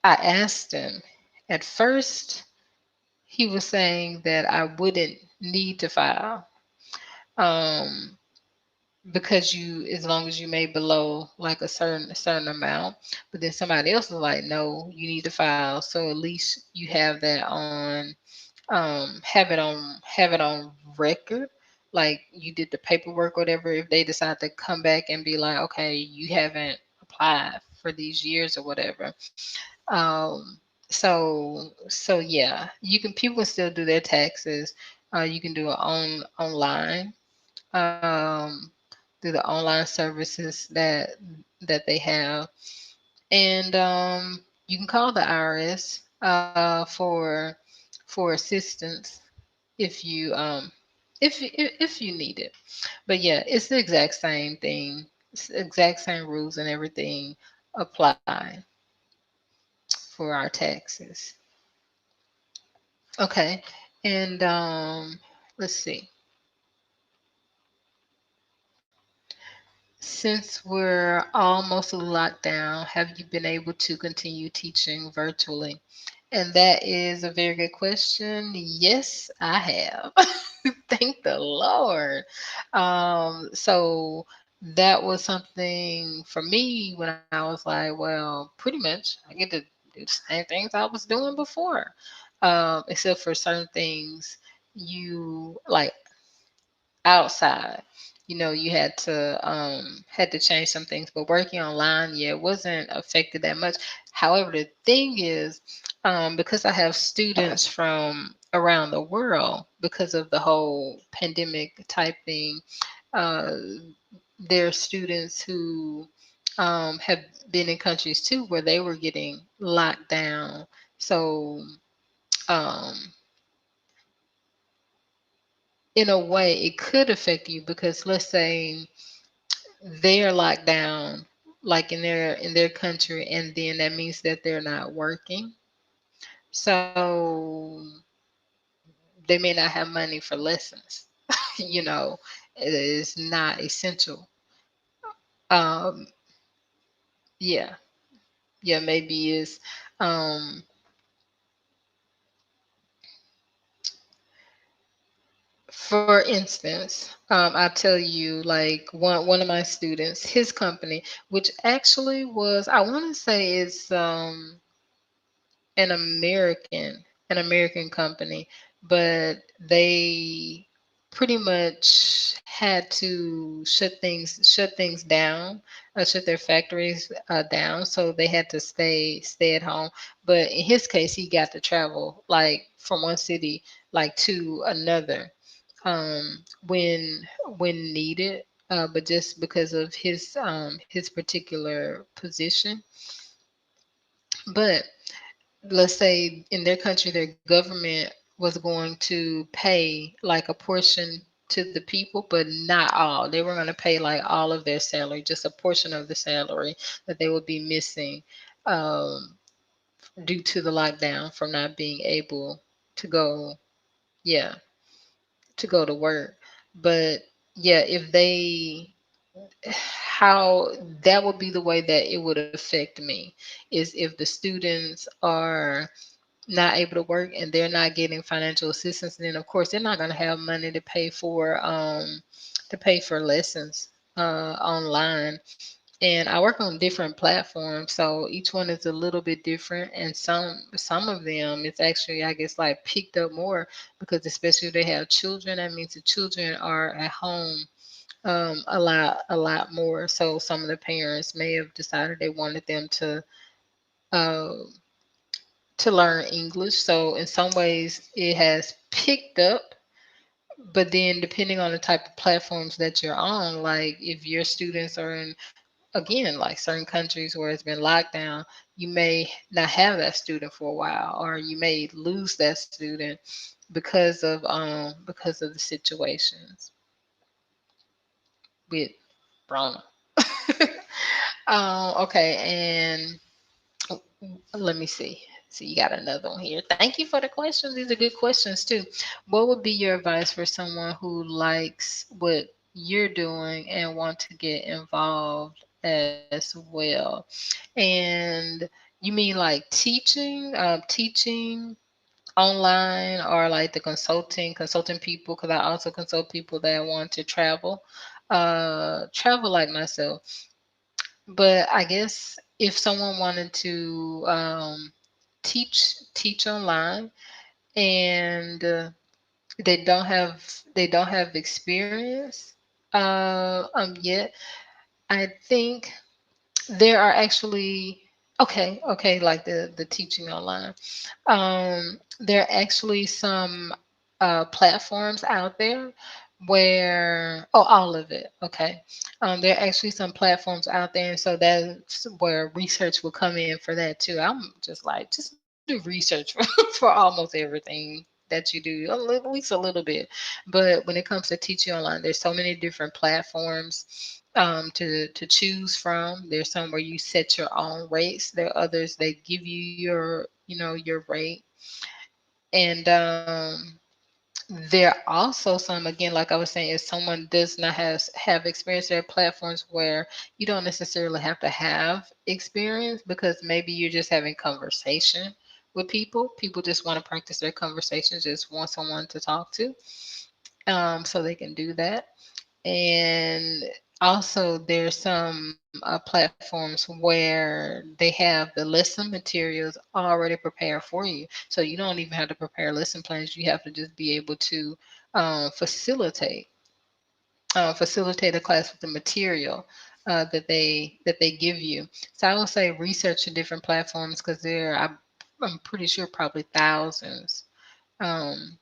I asked him at first, he was saying that I wouldn't need to file. Um, because as long as you made below like a certain amount. But then somebody else was like, no, you need to file, so at least you have that on have it on record, like you did the paperwork, whatever, if they decide to come back and be like, okay, you haven't applied for these years or whatever. So yeah, people can still do their taxes. You can do it online, um, through the online services that they have, and you can call the IRS for assistance if you if you need it. But yeah, it's the exact same thing. It's the exact same rules and everything apply for our taxes. Okay, and let's see. Since we're all mostly locked down, have you been able to continue teaching virtually? And that is a very good question. Yes, I have. Thank the Lord. So that was something for me when I was like, well, pretty much I get to do the same things I was doing before. Except for certain things you like outside. You had to change some things, but working online, yeah, it wasn't affected that much. However, the thing is, because I have students from around the world, because of the whole pandemic type thing, uh, there are students who have been in countries too where they were getting locked down. So um, in a way, it could affect you, because let's say they are locked down like in their country, and then that means that they're not working, so they may not have money for lessons. you know it is not essential. um yeah, yeah, maybe is um for instance, I'll tell you, like one of my students, his company, which actually was, I want to say it's an American company, but they pretty much had to shut things down, shut their factories down, so they had to stay at home. But in his case, he got to travel like from one city like to another, when needed. But just because of his particular position. But let's say in their country, their government was going to pay like a portion to the people, but not all. They were going to pay like all of their salary, just a portion of the salary that they would be missing, um, due to the lockdown, from not being able to go, yeah, to go to work. But yeah, if they, how that would be the way that it would affect me, is if the students are not able to work and they're not getting financial assistance, then of course they're not going to have money to pay for lessons online. And I work on different platforms, so each one is a little bit different, and some of them it's actually, I guess, like picked up more, because especially if they have children, that means the children are at home a lot more. So some of the parents may have decided they wanted them uh, to learn English. So in some ways it has picked up, but then depending on the type of platforms that you're on, like if your students are in, again, like certain countries where it's been locked down, you may not have that student for a while, or you may lose that student because of the situations with Rona. Okay, and let me see. So you got another one here. Thank you for the questions. These are good questions too. What would be your advice for someone who likes what you're doing and want to get involved as well? And you mean like teaching online, or like the consulting people? Because I also consult people that want to travel like myself. But I guess if someone wanted to teach online, and they don't have experience yet, I think there are actually, okay, like the teaching online. There are actually some platforms out there where, oh, all of it, okay. There are actually some platforms out there, and so that's where research will come in for that too. I'm just like, just do research for almost everything that you do, at least a little bit. But when it comes to teaching online, there's so many different platforms to choose from. There's some where you set your own rates. There are others that give you your rate. And there are also some, again, like I was saying, if someone does not have experience, there are platforms where you don't necessarily have to have experience, because maybe you're just having conversation with people. People just want to practice their conversations, just want someone to talk to. So they can do that. And also, there's some platforms where they have the lesson materials already prepared for you. So you don't even have to prepare lesson plans. You have to just be able to facilitate a class with the material that they give you. So I would say research the different platforms, because I'm pretty sure probably thousands. Um,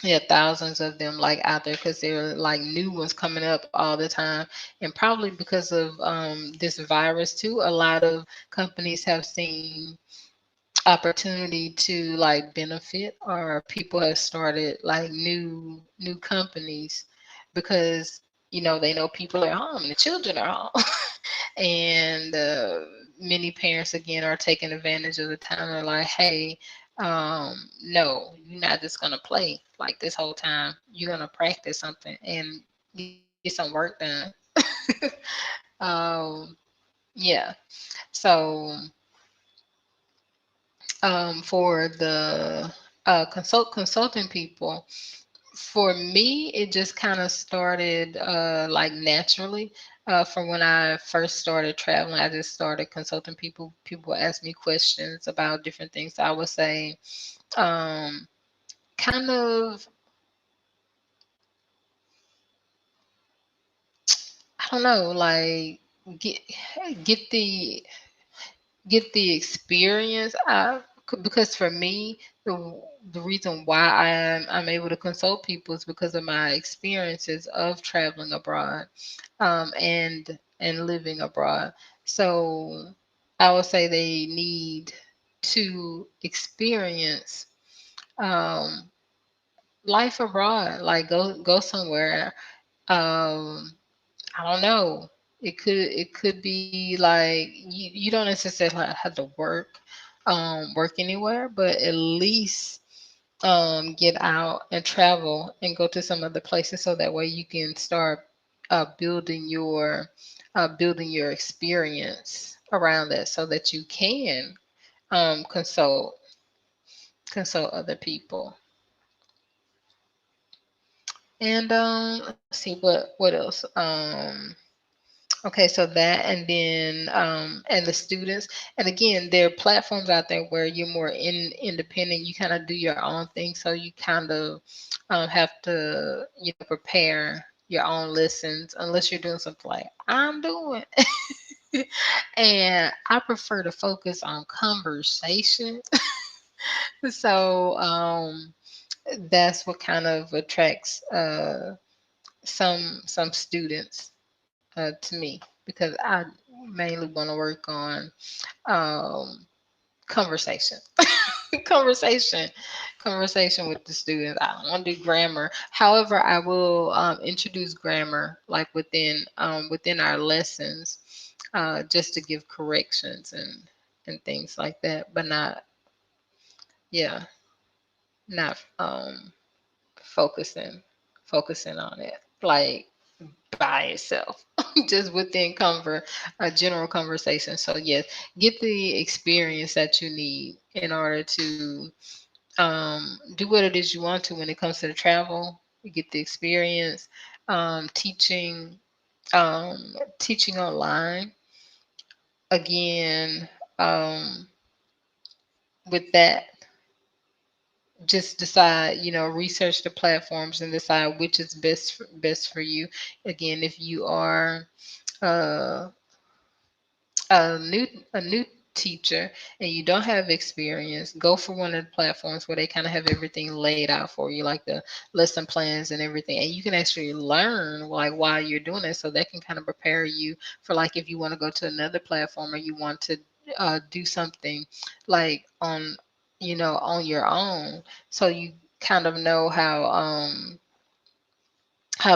yeah, thousands of them like out there, because there are like new ones coming up all the time. And probably because of this virus too, a lot of companies have seen opportunity to like benefit, or people have started like new companies, because they know people are home and the children are home. And many parents again are taking advantage of the time. They're like, hey, no, you're not just gonna play like this whole time. You're gonna practice something and get some work done. um, yeah. So for the consulting people, for me, it just kind of started like naturally. From when I first started traveling, I just started consulting people. People would ask me questions about different things. So I would say, um, kind of, I don't know, like get get the get the experience. Because for me, the reason why I'm able to consult people is because of my experiences of traveling abroad, and living abroad. So I would say they need to experience um, life abroad, like go somewhere. Um, I don't know. It could be like you don't necessarily have to work anywhere, but at least get out and travel and go to some other places so that way you can start building your experience around that so that you can um, consult consult other people. And let's see what else. Okay, so that, and then and the students, and again, there are platforms out there where you're more independent. You kind of do your own thing, so you kind of have to, prepare your own lessons unless you're doing something like I'm doing. And I prefer to focus on conversation. So that's what kind of attracts some students to me, because I mainly want to work on um, conversation, conversation, conversation with the students. I don't want to do grammar. However, I will introduce grammar like within our lessons, just to give corrections and things like that, but not, yeah, not focusing focusing on it like by itself, just within a general conversation. So yes, get the experience that you need in order to do what it is you want to when it comes to the travel. You get the experience, teaching, teaching online. Again, um, with that, just decide, research the platforms and decide which is best for you. Again, if you are uh, a new teacher and you don't have experience, go for one of the platforms where they kind of have everything laid out for you, like the lesson plans and everything, and you can actually learn like while you're doing it, so that can kind of prepare you for like if you want to go to another platform or you want to do something like on your own, so you kind of know how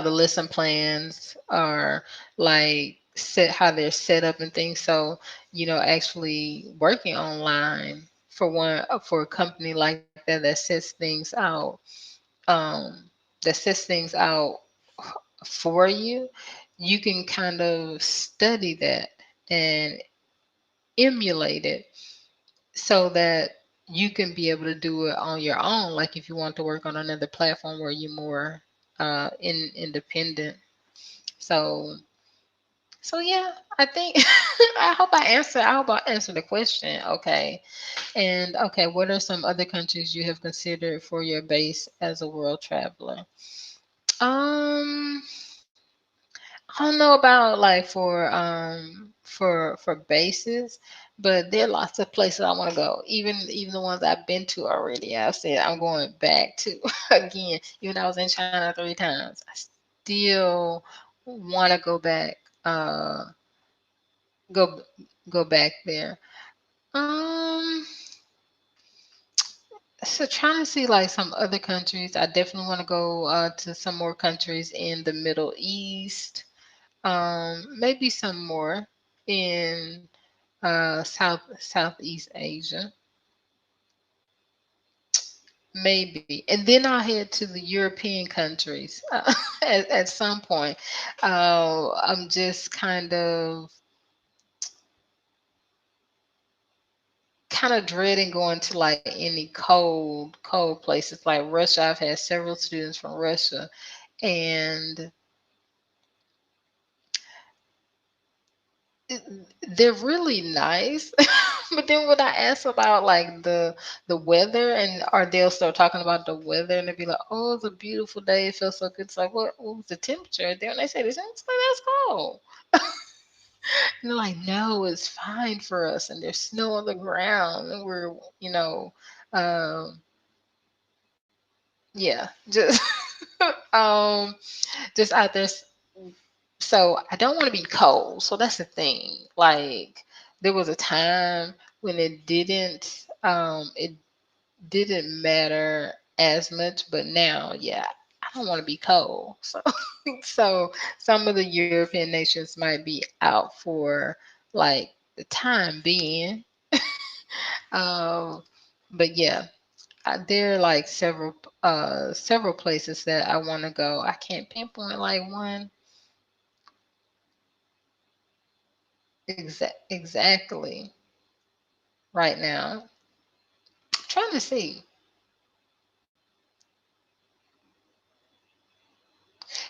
the lesson plans are like set, how they're set up and things. So, actually working online for a company like that um, that sets things out for you, you can kind of study that and emulate it so that you can be able to do it on your own. Like if you want to work on another platform where you're more independent. So, so yeah, I think I hope I answered the question. Okay. And okay, what are some other countries you have considered for your base as a world traveler? Um, I don't know about like for bases, but there are lots of places I want to go. Even the ones I've been to already. I've said I'm going back to again. Even though I was in China 3 times, I still want to go back. Go go back there. Um, so trying to see like some other countries. I definitely want to go to some more countries in the Middle East. Maybe some more in Southeast Asia, maybe, and then I'll head to the European countries at some point. I'm just kind of dreading going to like any cold places like Russia. I've had several students from Russia, and it- they're really nice. But then when I ask about like the weather, and or they'll start talking about the weather and they'll be like, "Oh, it's a beautiful day. It feels so good." It's like, what was the temperature there? And they say, "It's like that's cold." And they're like, "No, it's fine for us." And there's snow on the ground, and we're, um, Yeah, just um just out there. So I don't want to be cold. So that's the thing. Like there was a time when it didn't matter as much, but now, yeah, I don't want to be cold. So so some of the European nations might be out for like the time being. Um, but yeah, there are like several places that I want to go. I can't pinpoint like one exactly right now. Trying to see,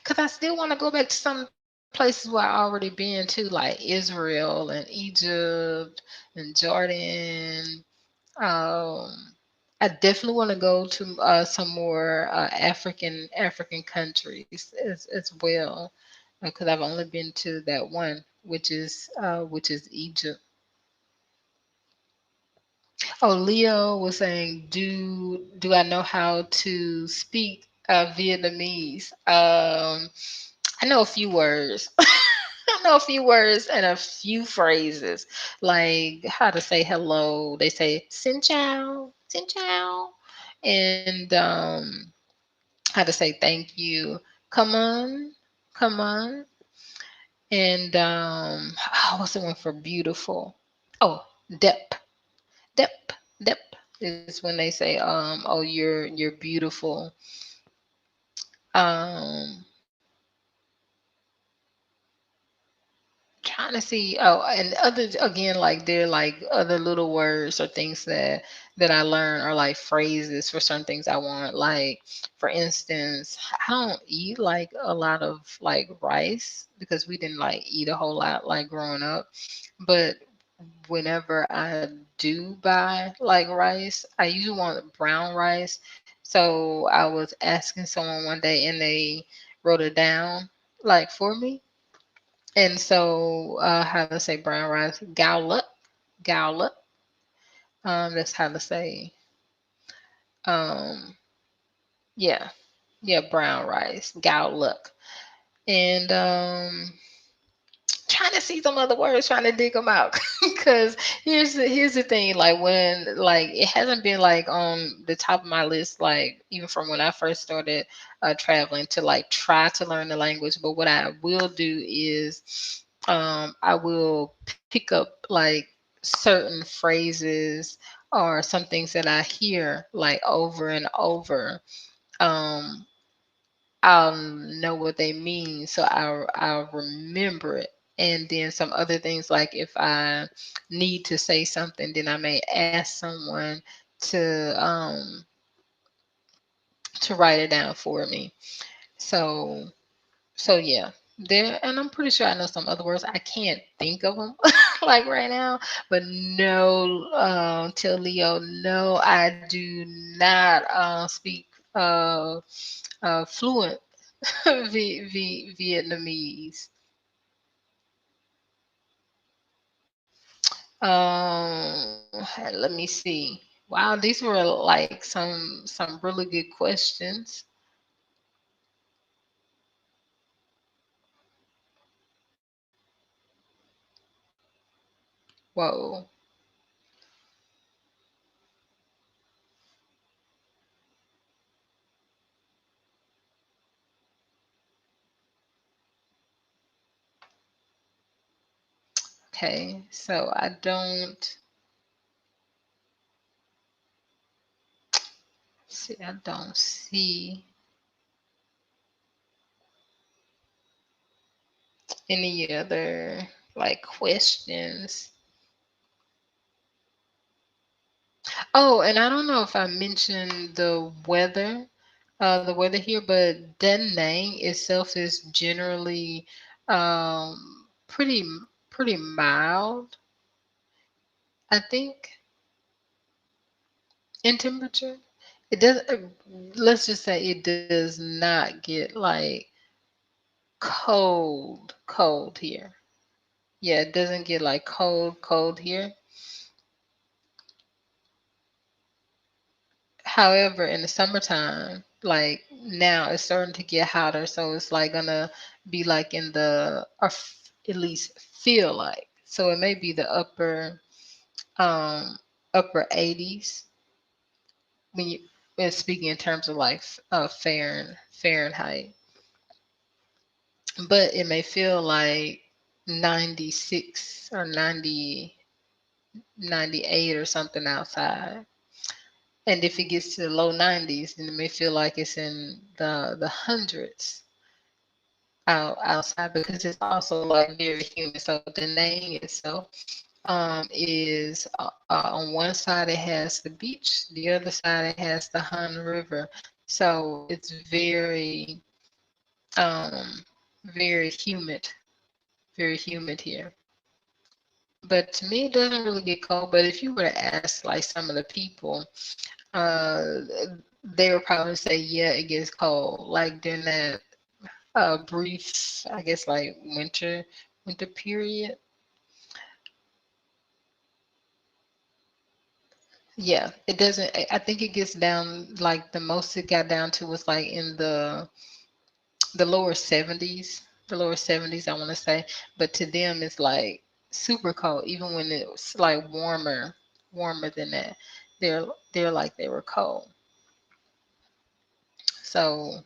because I still want to go back to some places where I already been to, like Israel and Egypt and Jordan. Um, I definitely want to go to some more African countries as well, because I've only been to that one, which is Egypt. Oh, Leo was saying, do I know how to speak Vietnamese? I know a few words. I know a few words and a few phrases, like how to say hello. They say xin chào, and how to say thank you. Come on, come on, and what's the one for beautiful? Oh, dep, dep, dep is when they say oh you're beautiful. Um, Trying to see. Oh, and other again, like there are like other little words or things that I learn, or like phrases for certain things I want. Like for instance, I don't eat like a lot of like rice because we didn't like eat a whole lot like growing up. But whenever I do buy like rice, I usually want brown rice. So I was asking someone one day and they wrote it down like for me. And so, how to say brown rice? Gallop, gallop. That's how to say. Um, yeah, yeah, brown rice, gallop. And trying to see some other words, trying to dig them out. Because here's the thing, like when like it hasn't been like on the top of my list, like even from when I first started traveling to like try to learn the language. But what I will do is I will pick up like certain phrases or some things that I hear like over and over. Um, I'll know what they mean, so I'll remember it. And then some other things, like if I need to say something, then I may ask someone to um to write it down for me. So yeah, there, and I'm pretty sure I know some other words. I can't think of them like right now, but no, tell Leo, no, I do not speak fluent Vietnamese. Let me see. Wow, these were like some really good questions. Whoa. Okay, so I don't see any other like questions. Oh, and I don't know if I mentioned the weather here, but danang itself is generally pretty mild, I think, in temperature. It does. Let's just say it does not get like cold here. Yeah, it doesn't get like cold here. However, in the summertime. like now it's starting to get hotter, so it's like gonna be like in the, or at least feel like. So it may be the um upper 80s when you when speaking in terms of like Fahrenheit, but it may feel like 96 or 98 or something outside. And if it gets to the low 90s, then it may feel like it's in the hundreds outside, because it's also like very humid. So the name itself is on one side it has the beach, the other side it has the Han River. So it's um, very humid here. But to me, it doesn't really get cold. But if you were to ask like some of the people, uh, they would probably say, yeah, it gets cold. Like during that brief, I guess, like winter period. Yeah, it doesn't. I think it gets down, like the most it got down to was like in the lower 70s, the lower 70s, I want to say. But to them, it's like super cold, even when it was like warmer than that. They're like they were cold. So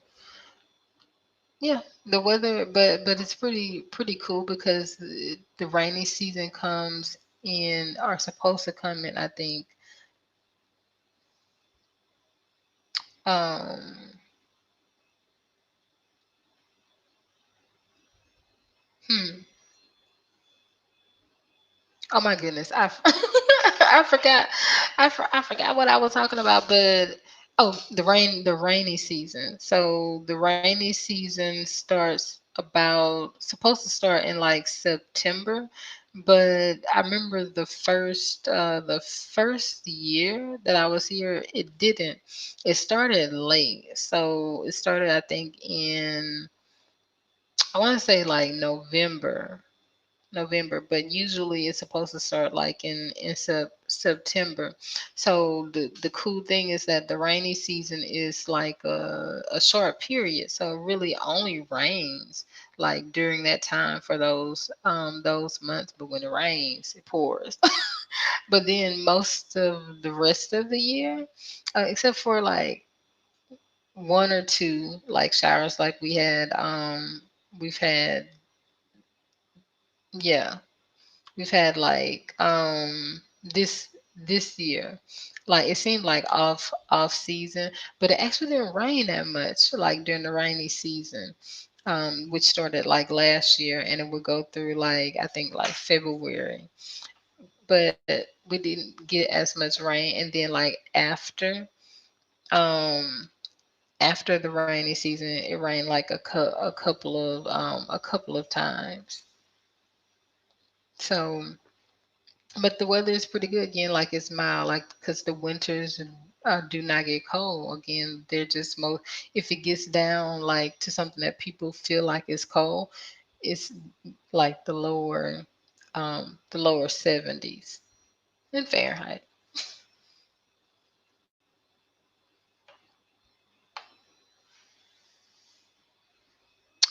yeah, the weather, but it's pretty cool because the rainy season comes in, or supposed to come in, I think. Um, hmm. Oh my goodness, I forgot, I forgot what I was talking about. But oh, the rainy season. So the rainy season starts about supposed to start in like September, but I remember the first year that I was here, it didn't. It started late, so it started, I think, in, I want to say like November, but usually it's supposed to start like in September. So the cool thing is that the rainy season is like a short period, so it really only rains like during that time for those months. But when it rains, it pours. But then most of the rest of the year, except for like one or two like showers, like we've had, yeah, we've had like this year, like it seemed like off season, but it actually didn't rain that much like during the rainy season, which started like last year, and it would go through like I think like February. But we didn't get as much rain, and then like um after the rainy season, it rained like a couple of times. So but the weather is pretty good again, like it's mild, like because the winters do not get cold. Again, they're just most, if it gets down like to something that people feel like is cold, it's like the lower 70s in Fahrenheit.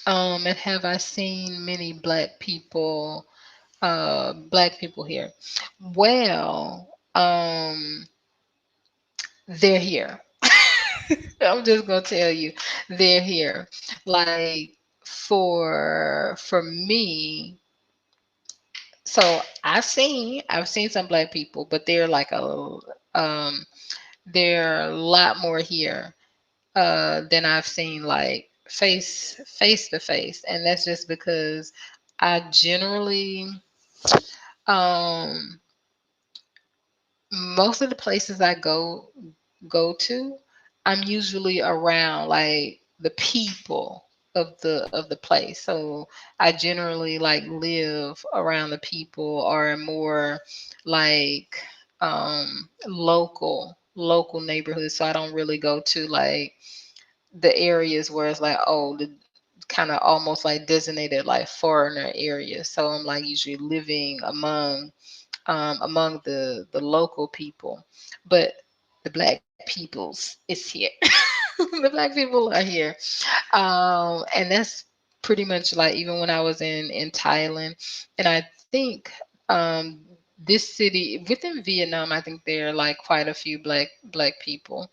And have I seen many black people here? Well, they're here. I'm just gonna tell you, they're here. Like for me, so I've seen some black people, but um they're a lot more here than I've seen like face to face, and that's just because I generally um most of the places I go to, I'm usually around like the people of the place. So I generally like live around the people, or in more like local neighborhoods. So I don't really go to like the areas where it's like, oh, the kind of almost like designated like foreigner areas. So I'm like usually living among the local people, but the black peoples is here. The black people are here. And that's pretty much like even when I was in Thailand, and I think this city within Vietnam, I think there are like quite a few black people.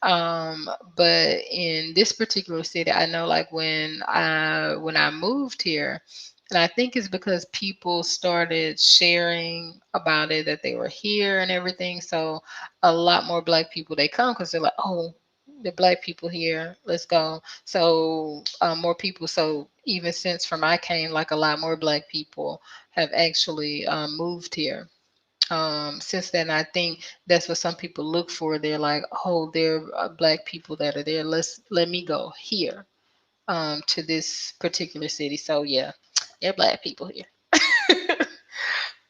Um, but in this particular city, I know like when I moved here, and I think it's because people started sharing about it that they were here and everything. So a lot more black people they come because they're like, oh, the black people here, let's go. So more people. So even since from I came, like a lot more black people have actually moved here. Since then, I think that's what some people look for. They're like, oh, there are black people that are there. Let me go here to this particular city. So yeah, there are black people here.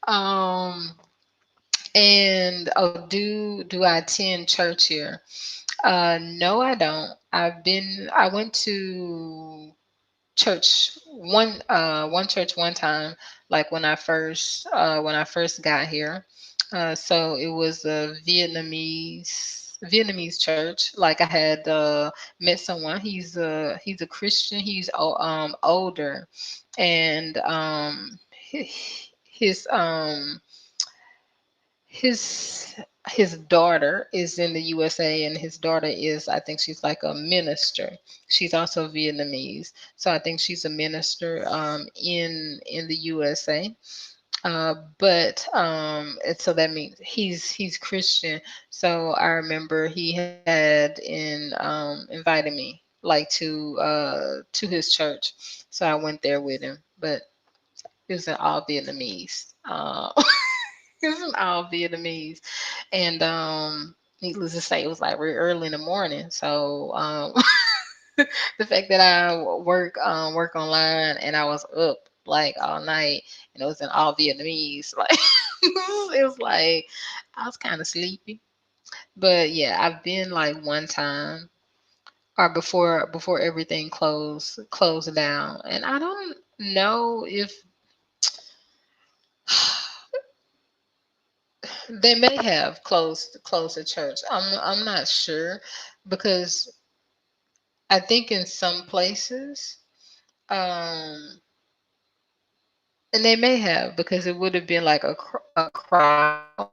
um, and oh, do I attend church here? No, I don't. I went to church one church one time, like when I first got here. So it was a Vietnamese church. Like I had met someone. He's a Christian. He's older, and his his his daughter is in the USA, and his daughter is, I think she's like a minister. She's also Vietnamese, so I think she's a minister in the USA. But so that means he's Christian. So I remember he had invited me like to his church, so I went there with him. But it was in all Vietnamese. It was in all Vietnamese. And needless to say, it was like very early in the morning. So the fact that I work online and I was up like all night and it was in all Vietnamese, like it was like I was kind of sleepy. But yeah, I've been like one time or before everything closed down, and I don't know if they may have closed the church. I'm not sure because I think in some places, um, and they may have because it would have been like a crowd.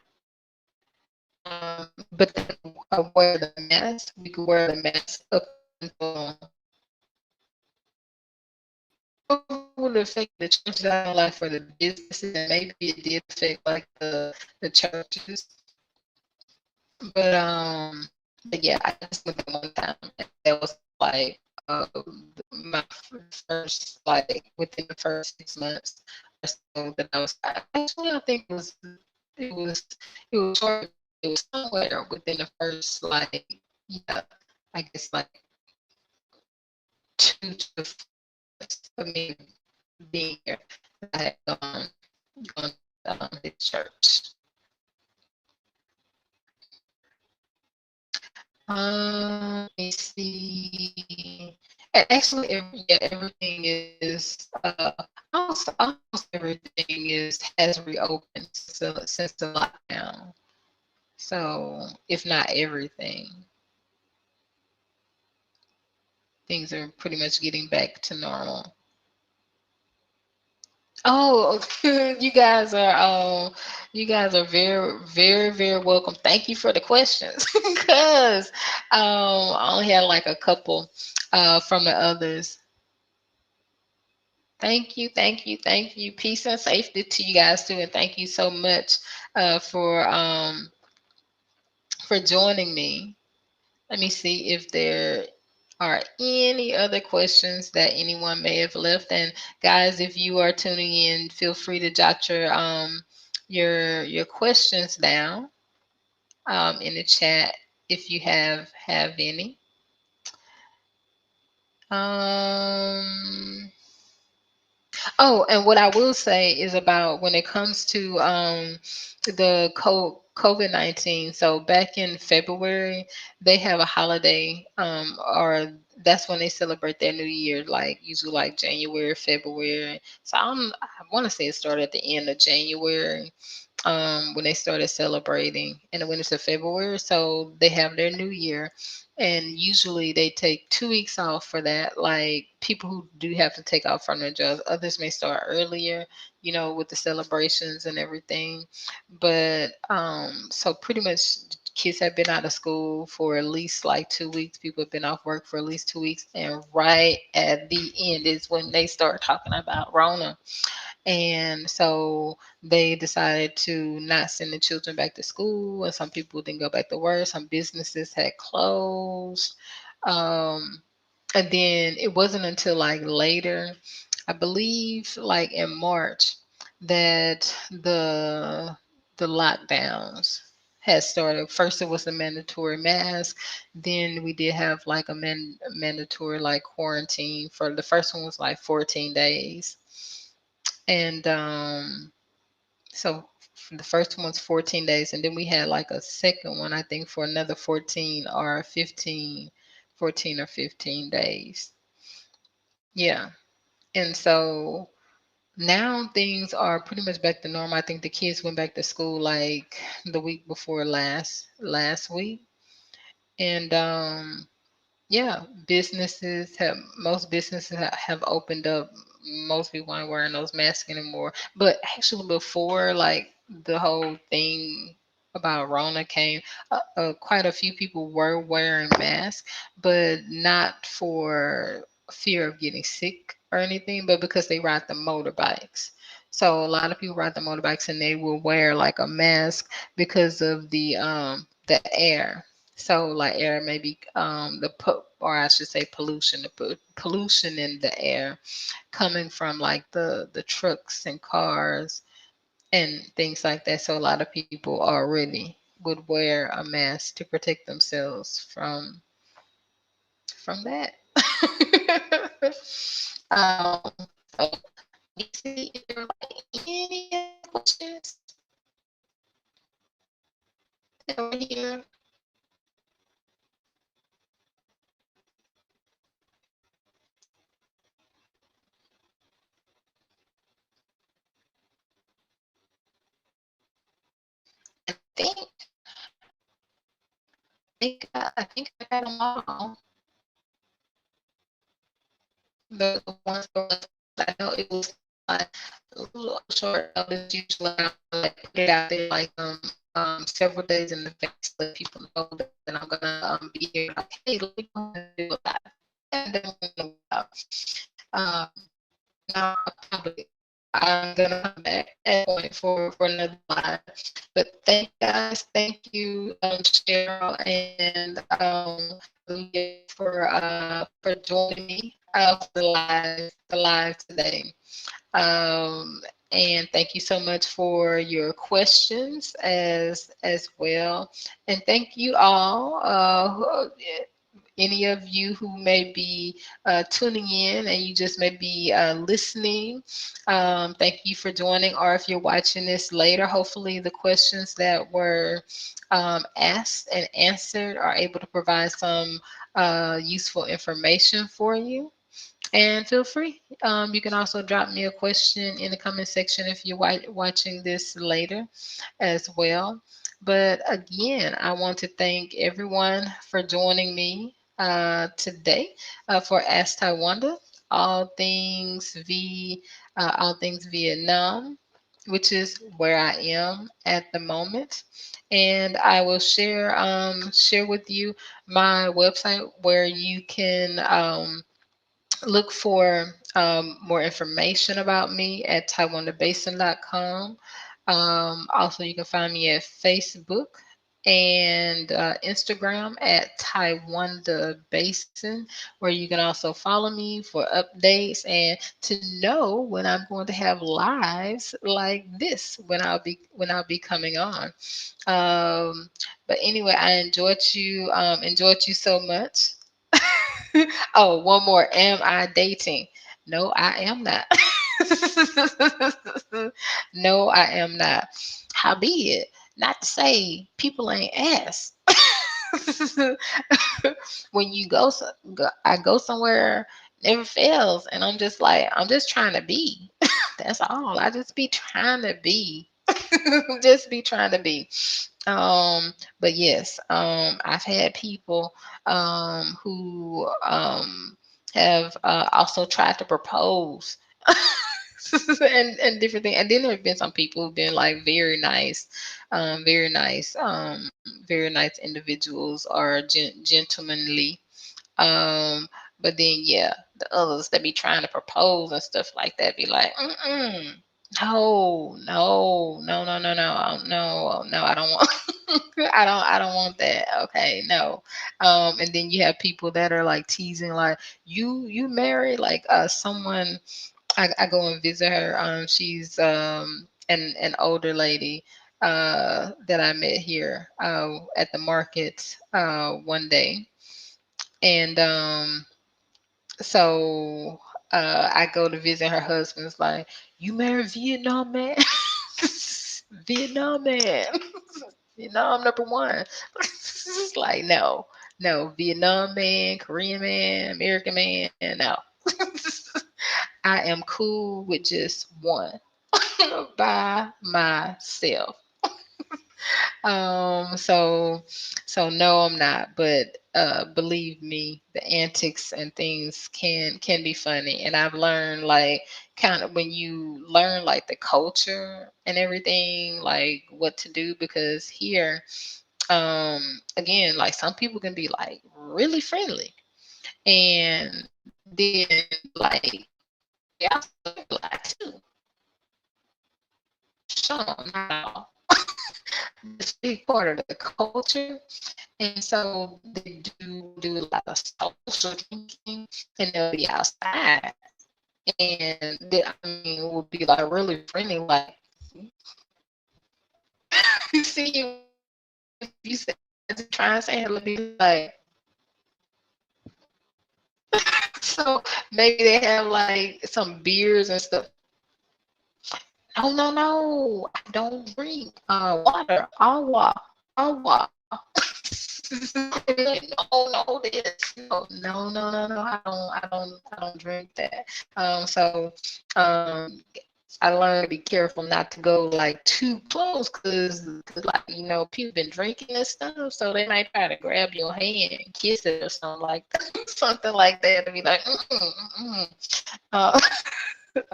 But they could wear the mask. We could wear the mask up until would affect the churches. I know, like for the businesses, and maybe it did affect like the churches. But but yeah, I just went there one time, and that was like my first, like within the first 6 months or so that I was. Actually, I think it was it was short. It was somewhere within the first like, yeah, I guess like 2 to 4 months of me being here. I had gone to his church. Let me see. Actually, yeah, everything is almost everything is has reopened since the lockdown. So, if not everything, things are pretty much getting back to normal. Oh, you guys are very, very, very welcome. Thank you for the questions, because I only had like a couple from the others. Thank you, thank you, thank you. Peace and safety to you guys too, and thank you so much uh, for um, for joining me. Let me see if there are any other questions that anyone may have left. And guys, if you are tuning in, feel free to jot your questions down in the chat if you have any. Um, Oh, and what I will say is about when it comes to the COVID-19. So back in February, they have a holiday, or that's when they celebrate their New Year, like usually like January, February. So I want to say it started at the end of January. when they started celebrating, and it went into February. So they have their new year, and usually they take 2 weeks off for that. Like people who do have to take off from their jobs, others may start earlier, with the celebrations and everything. But so pretty much kids have been out of school for at least like 2 weeks. People have been off work for at least 2 weeks, and right at the end is when they start talking about Rona. And so they decided to not send the children back to school, and some people didn't go back to work. Some businesses had closed. Um, and then it wasn't until like later, I believe, like in March, that the lockdowns had started. First, it was a mandatory mask. Then we did have like a mandatory like quarantine. For the first one was like 14 days, and so the first one's 14 days, and then we had like a second one, I think, for another 14 or 15 days. Yeah. And so now things are pretty much back to normal. I think the kids went back to school like the week before last week. And yeah, most businesses have opened up. Most people aren't wearing those masks anymore. But actually, before like the whole thing about Rona came, quite a few people were wearing masks, but not for fear of getting sick or anything, but because they ride the motorbikes. So a lot of people ride the motorbikes and they will wear like a mask because of the air. So like air, maybe or I should say pollution, pollution in the air coming from like the trucks and cars and things like that. So a lot of people already would wear a mask to protect themselves from that. um, so let me see if there are like any other questions that were here. I think I got them all. The ones that I know it was uh, a little short notice. Usually, I like put it out there like several days in advance to let people know that I'm gonna be here. Like, hey, let me go and do a live. And then um, now public. I'm gonna come back at point for another live. But thank you guys, thank you, Cheryl and Leah for joining me for the live today. Um, and thank you so much for your questions as well. And thank you all. Any of you who may be tuning in and you just may be listening, thank you for joining. Or if you're watching this later, hopefully the questions that were asked and answered are able to provide some useful information for you. And feel free. You can also drop me a question in the comment section if you're watching this later as well. But again, I want to thank everyone for joining me today for Ask Taiwanda, all things all things Vietnam, which is where I am at the moment. And I will share with you my website where you can look for more information about me at taiwandabason.com. Also, you can find me at Facebook and Instagram at Taiwanda Bason, where you can also follow me for updates and to know when I'm going to have lives like this when I'll be coming on. But anyway, I enjoyed you so much. Oh, one more. Am I dating? No, I am not. No, I am not. Howbeit, not to say people ain't asked. When you I go somewhere, never fails, and I'm just like, I'm just trying to be. That's all. I just be trying to be. Just be trying to be. But yes, I've had people who have also tried to propose. And different things. And then there have been some people who've been like very nice individuals or gentlemanly. Um, but then yeah, the others that be trying to propose and stuff like that be like, mm-mm. No, no, no, no, no, no, no, I don't want I don't want that. Okay, no. And then you have people that are like teasing like you married like someone I go and visit her. She's an older lady that I met here at the market one day. And so I go to visit her husband's like, you married Vietnam man? Vietnam man. Vietnam number one. It's like, no, no, Vietnam man, Korean man, American man, no. I am cool with just one by myself. So no, I'm not. But believe me, the antics and things can be funny. And I've learned like kind of when you learn like the culture and everything, like what to do because here, again, like some people can be like really friendly, and then like they also lie too. Sure, not all. It's a big part of the culture. And so they do a lot of social drinking and they'll be outside. And they, I mean, will be like really friendly, like, you see you, you said, try and say hello, be like, so maybe they have like some beers and stuff. No, no, no, I don't drink water, agua, agua. No, no, this, no. I don't drink that. So I learned to be careful not to go like too close, cause like people been drinking and stuff, so they might try to grab your hand and kiss it or something like that, something like that, to be like, Uh,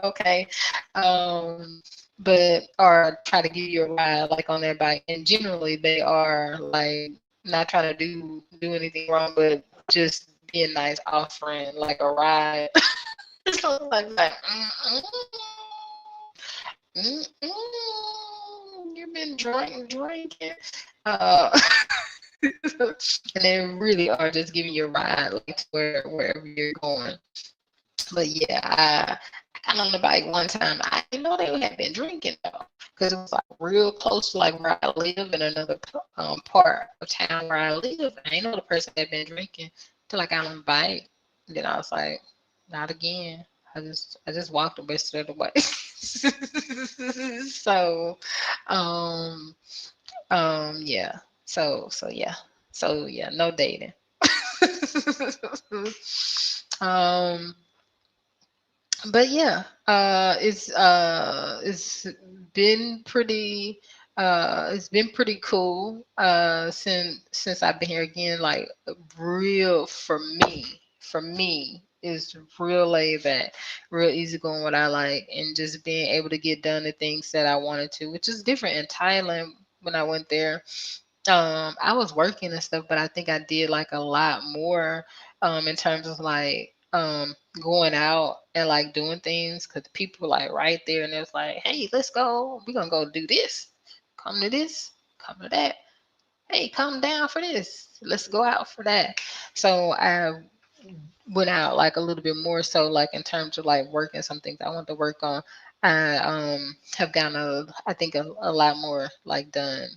okay, but or try to give you a ride like on their bike, and generally they are like not trying to do anything wrong, but just being nice, offering like a ride. So like you've been drinking, uh, and they really are just giving you a ride like to wherever you're going. But yeah, I got on the bike one time. I didn't know they had been drinking though, because it was like real close to like where I live in another part of town where I live. I didn't know the person had been drinking till I got on the bike. And then I was like, not again. I just walked the rest of the way. So, um, yeah. So yeah, no dating. um, but yeah, it's been pretty cool since I've been here again. Like real for me is real laid back, real easy going what I like, and just being able to get done the things that I wanted to, which is different in Thailand when I went there. I was working and stuff, but I think I did like a lot more in terms of like going out and like doing things because people were like right there and it was like, hey, let's go. We're gonna go do this. Come to this, come to that. Hey, come down for this. Let's go out for that. So I went out like a little bit more so like in terms of like working some things I want to work on. I have gotten I think a lot more like done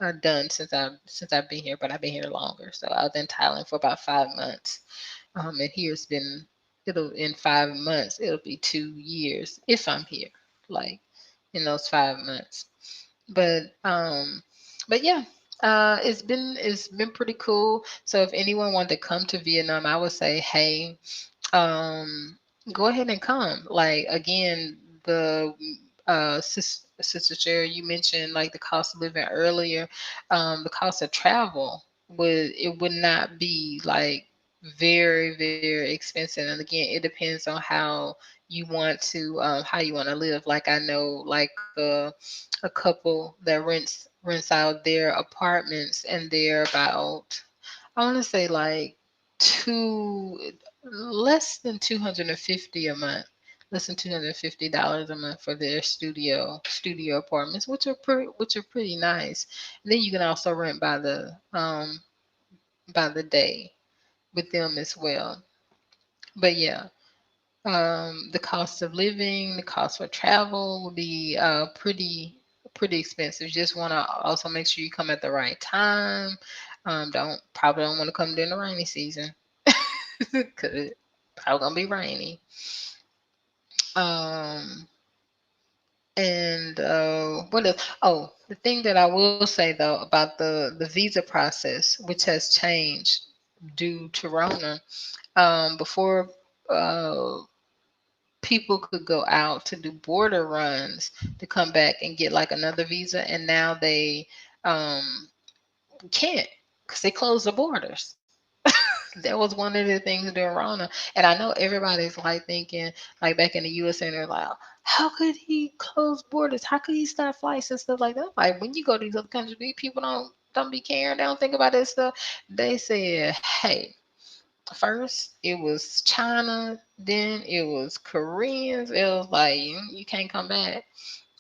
since I've been here, but I've been here longer. So I was in Thailand for about 5 months. And here it'll in 5 months, it'll be 2 years if I'm here, like in those 5 months. But yeah, it's been pretty cool. So if anyone wanted to come to Vietnam, I would say, hey, um, go ahead and come. Like again, the Sister Sherry, you mentioned like the cost of living earlier. The cost of travel would not be like very, very expensive. And again, it depends on how you want to live. Like I know like a couple that rents out their apartments, and they're about, I want to say like two less than 250 a month, less than $250 a month for their studio apartments, which are pretty nice. And then you can also rent by the day with them as well. But yeah, the cost of living, the cost for travel will be pretty expensive. Just want to also make sure you come at the right time. Don't want to come during the rainy season because it's probably gonna be rainy. Um, and what else? Oh, the thing that I will say though about the visa process, which has changed due to Rona. Before people could go out to do border runs to come back and get like another visa, and now they can't because they closed the borders. That was one of the things during Rona. And I know everybody's like thinking, like back in the US, and they're like, how could he close borders? How could he stop flights and stuff like that? Like when you go to these other countries, these people don't be caring. They don't think about that stuff. They said, hey, first it was China, then it was Koreans. It was like you can't come back.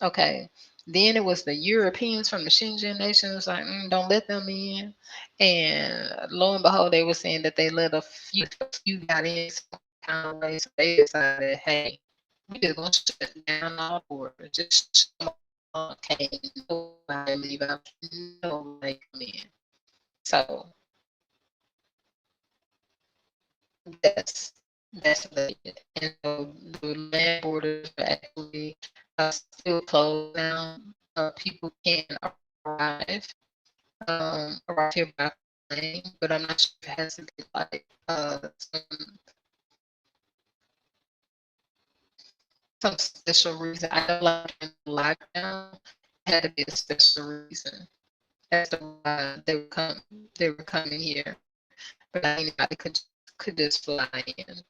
Okay. Then it was the Europeans from the Shenzhen nation. It was like, don't let them in. And lo and behold, they were saying that they let a few got in some kind of way. So they decided, hey, we just gonna shut down all borders. Just can't nobody leave out, nobody come in. So that's that's the and so the land borders are actually still closed now. People can arrive here by plane, but I'm not sure if it has to be like some special reason. I know like in the lockdown, it had to be a special reason. That's why they were coming here, but not anybody could just fly in.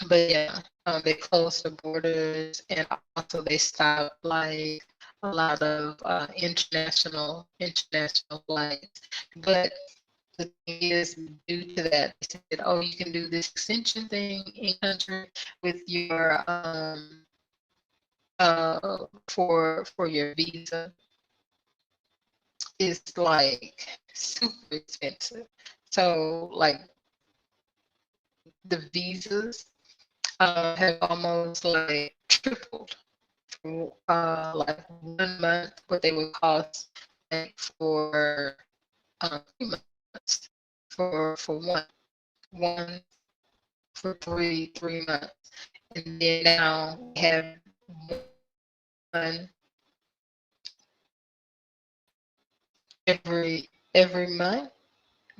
But yeah, they closed the borders, and also they stopped like a lot of international flights. But the thing is, due to that, they said, "Oh, you can do this extension thing in country with your for your visa. It's like super expensive. So like the visas have almost like tripled for like 1 month what they would cost like for 3 months for one for three months, and then now we have one every month,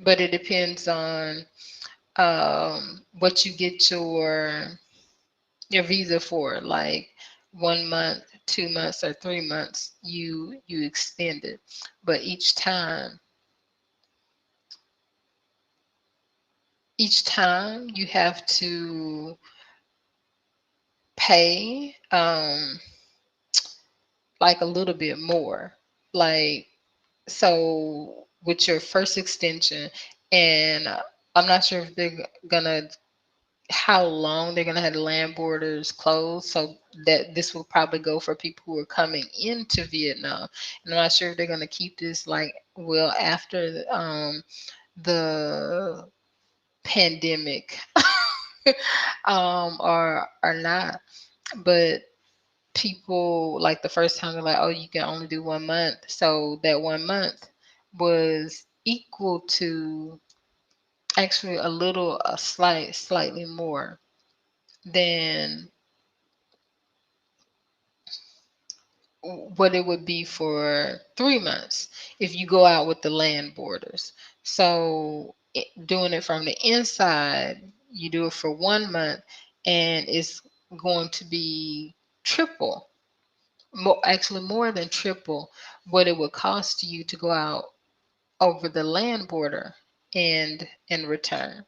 but it depends on what you get your visa for, like 1 month, 2 months, or 3 months. You extend it, but each time you have to pay like a little bit more, like so with your first extension. And I'm not sure if they're gonna how long they're gonna have the land borders closed, so that this will probably go for people who are coming into Vietnam. And I'm not sure if they're gonna keep this like well after the pandemic or not. But people like the first time they're like, oh, you can only do 1 month. So that 1 month was equal to actually slightly more than what it would be for 3 months if you go out with the land borders. So doing it from the inside, you do it for 1 month, and it's going to be triple actually more than triple what it would cost you to go out over the land border and return.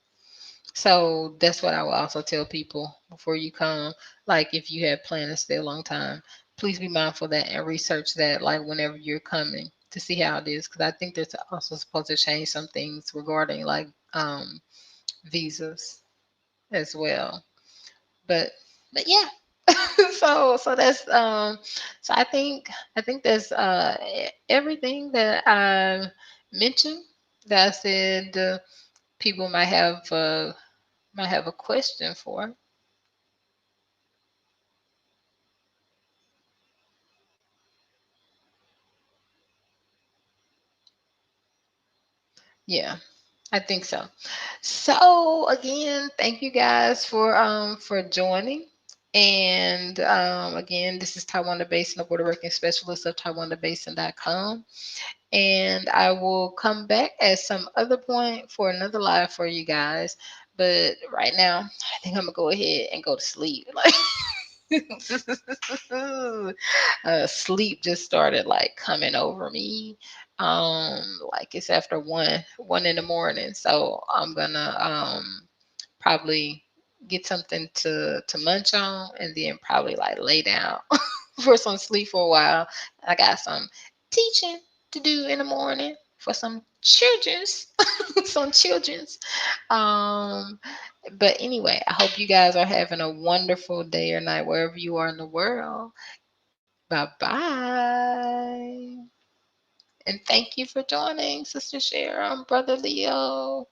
So that's what I will also tell people before you come. Like if you have planned to stay a long time, please be mindful of that and research that like whenever you're coming to see how it is. Because I think there's also supposed to change some things regarding like visas as well. But but yeah. So that's so I think that's everything that I mentioned that I said people might have a question for. Yeah, I think so. So again, thank you guys for joining. And again, this is Taiwanda Basin, the border working specialist of TaiwandaBasin.com. And I will come back at some other point for another live for you guys. But right now, I think I'm gonna go ahead and go to sleep. Like sleep just started like coming over me. Like it's after one in the morning. So I'm gonna probably get something to munch on and then probably like lay down for some sleep for a while. I got some teaching to do in the morning for some children's some children's. Um, but anyway, I hope you guys are having a wonderful day or night wherever you are in the world. Bye bye. And thank you for joining, Sister Sharon, Brother Leo.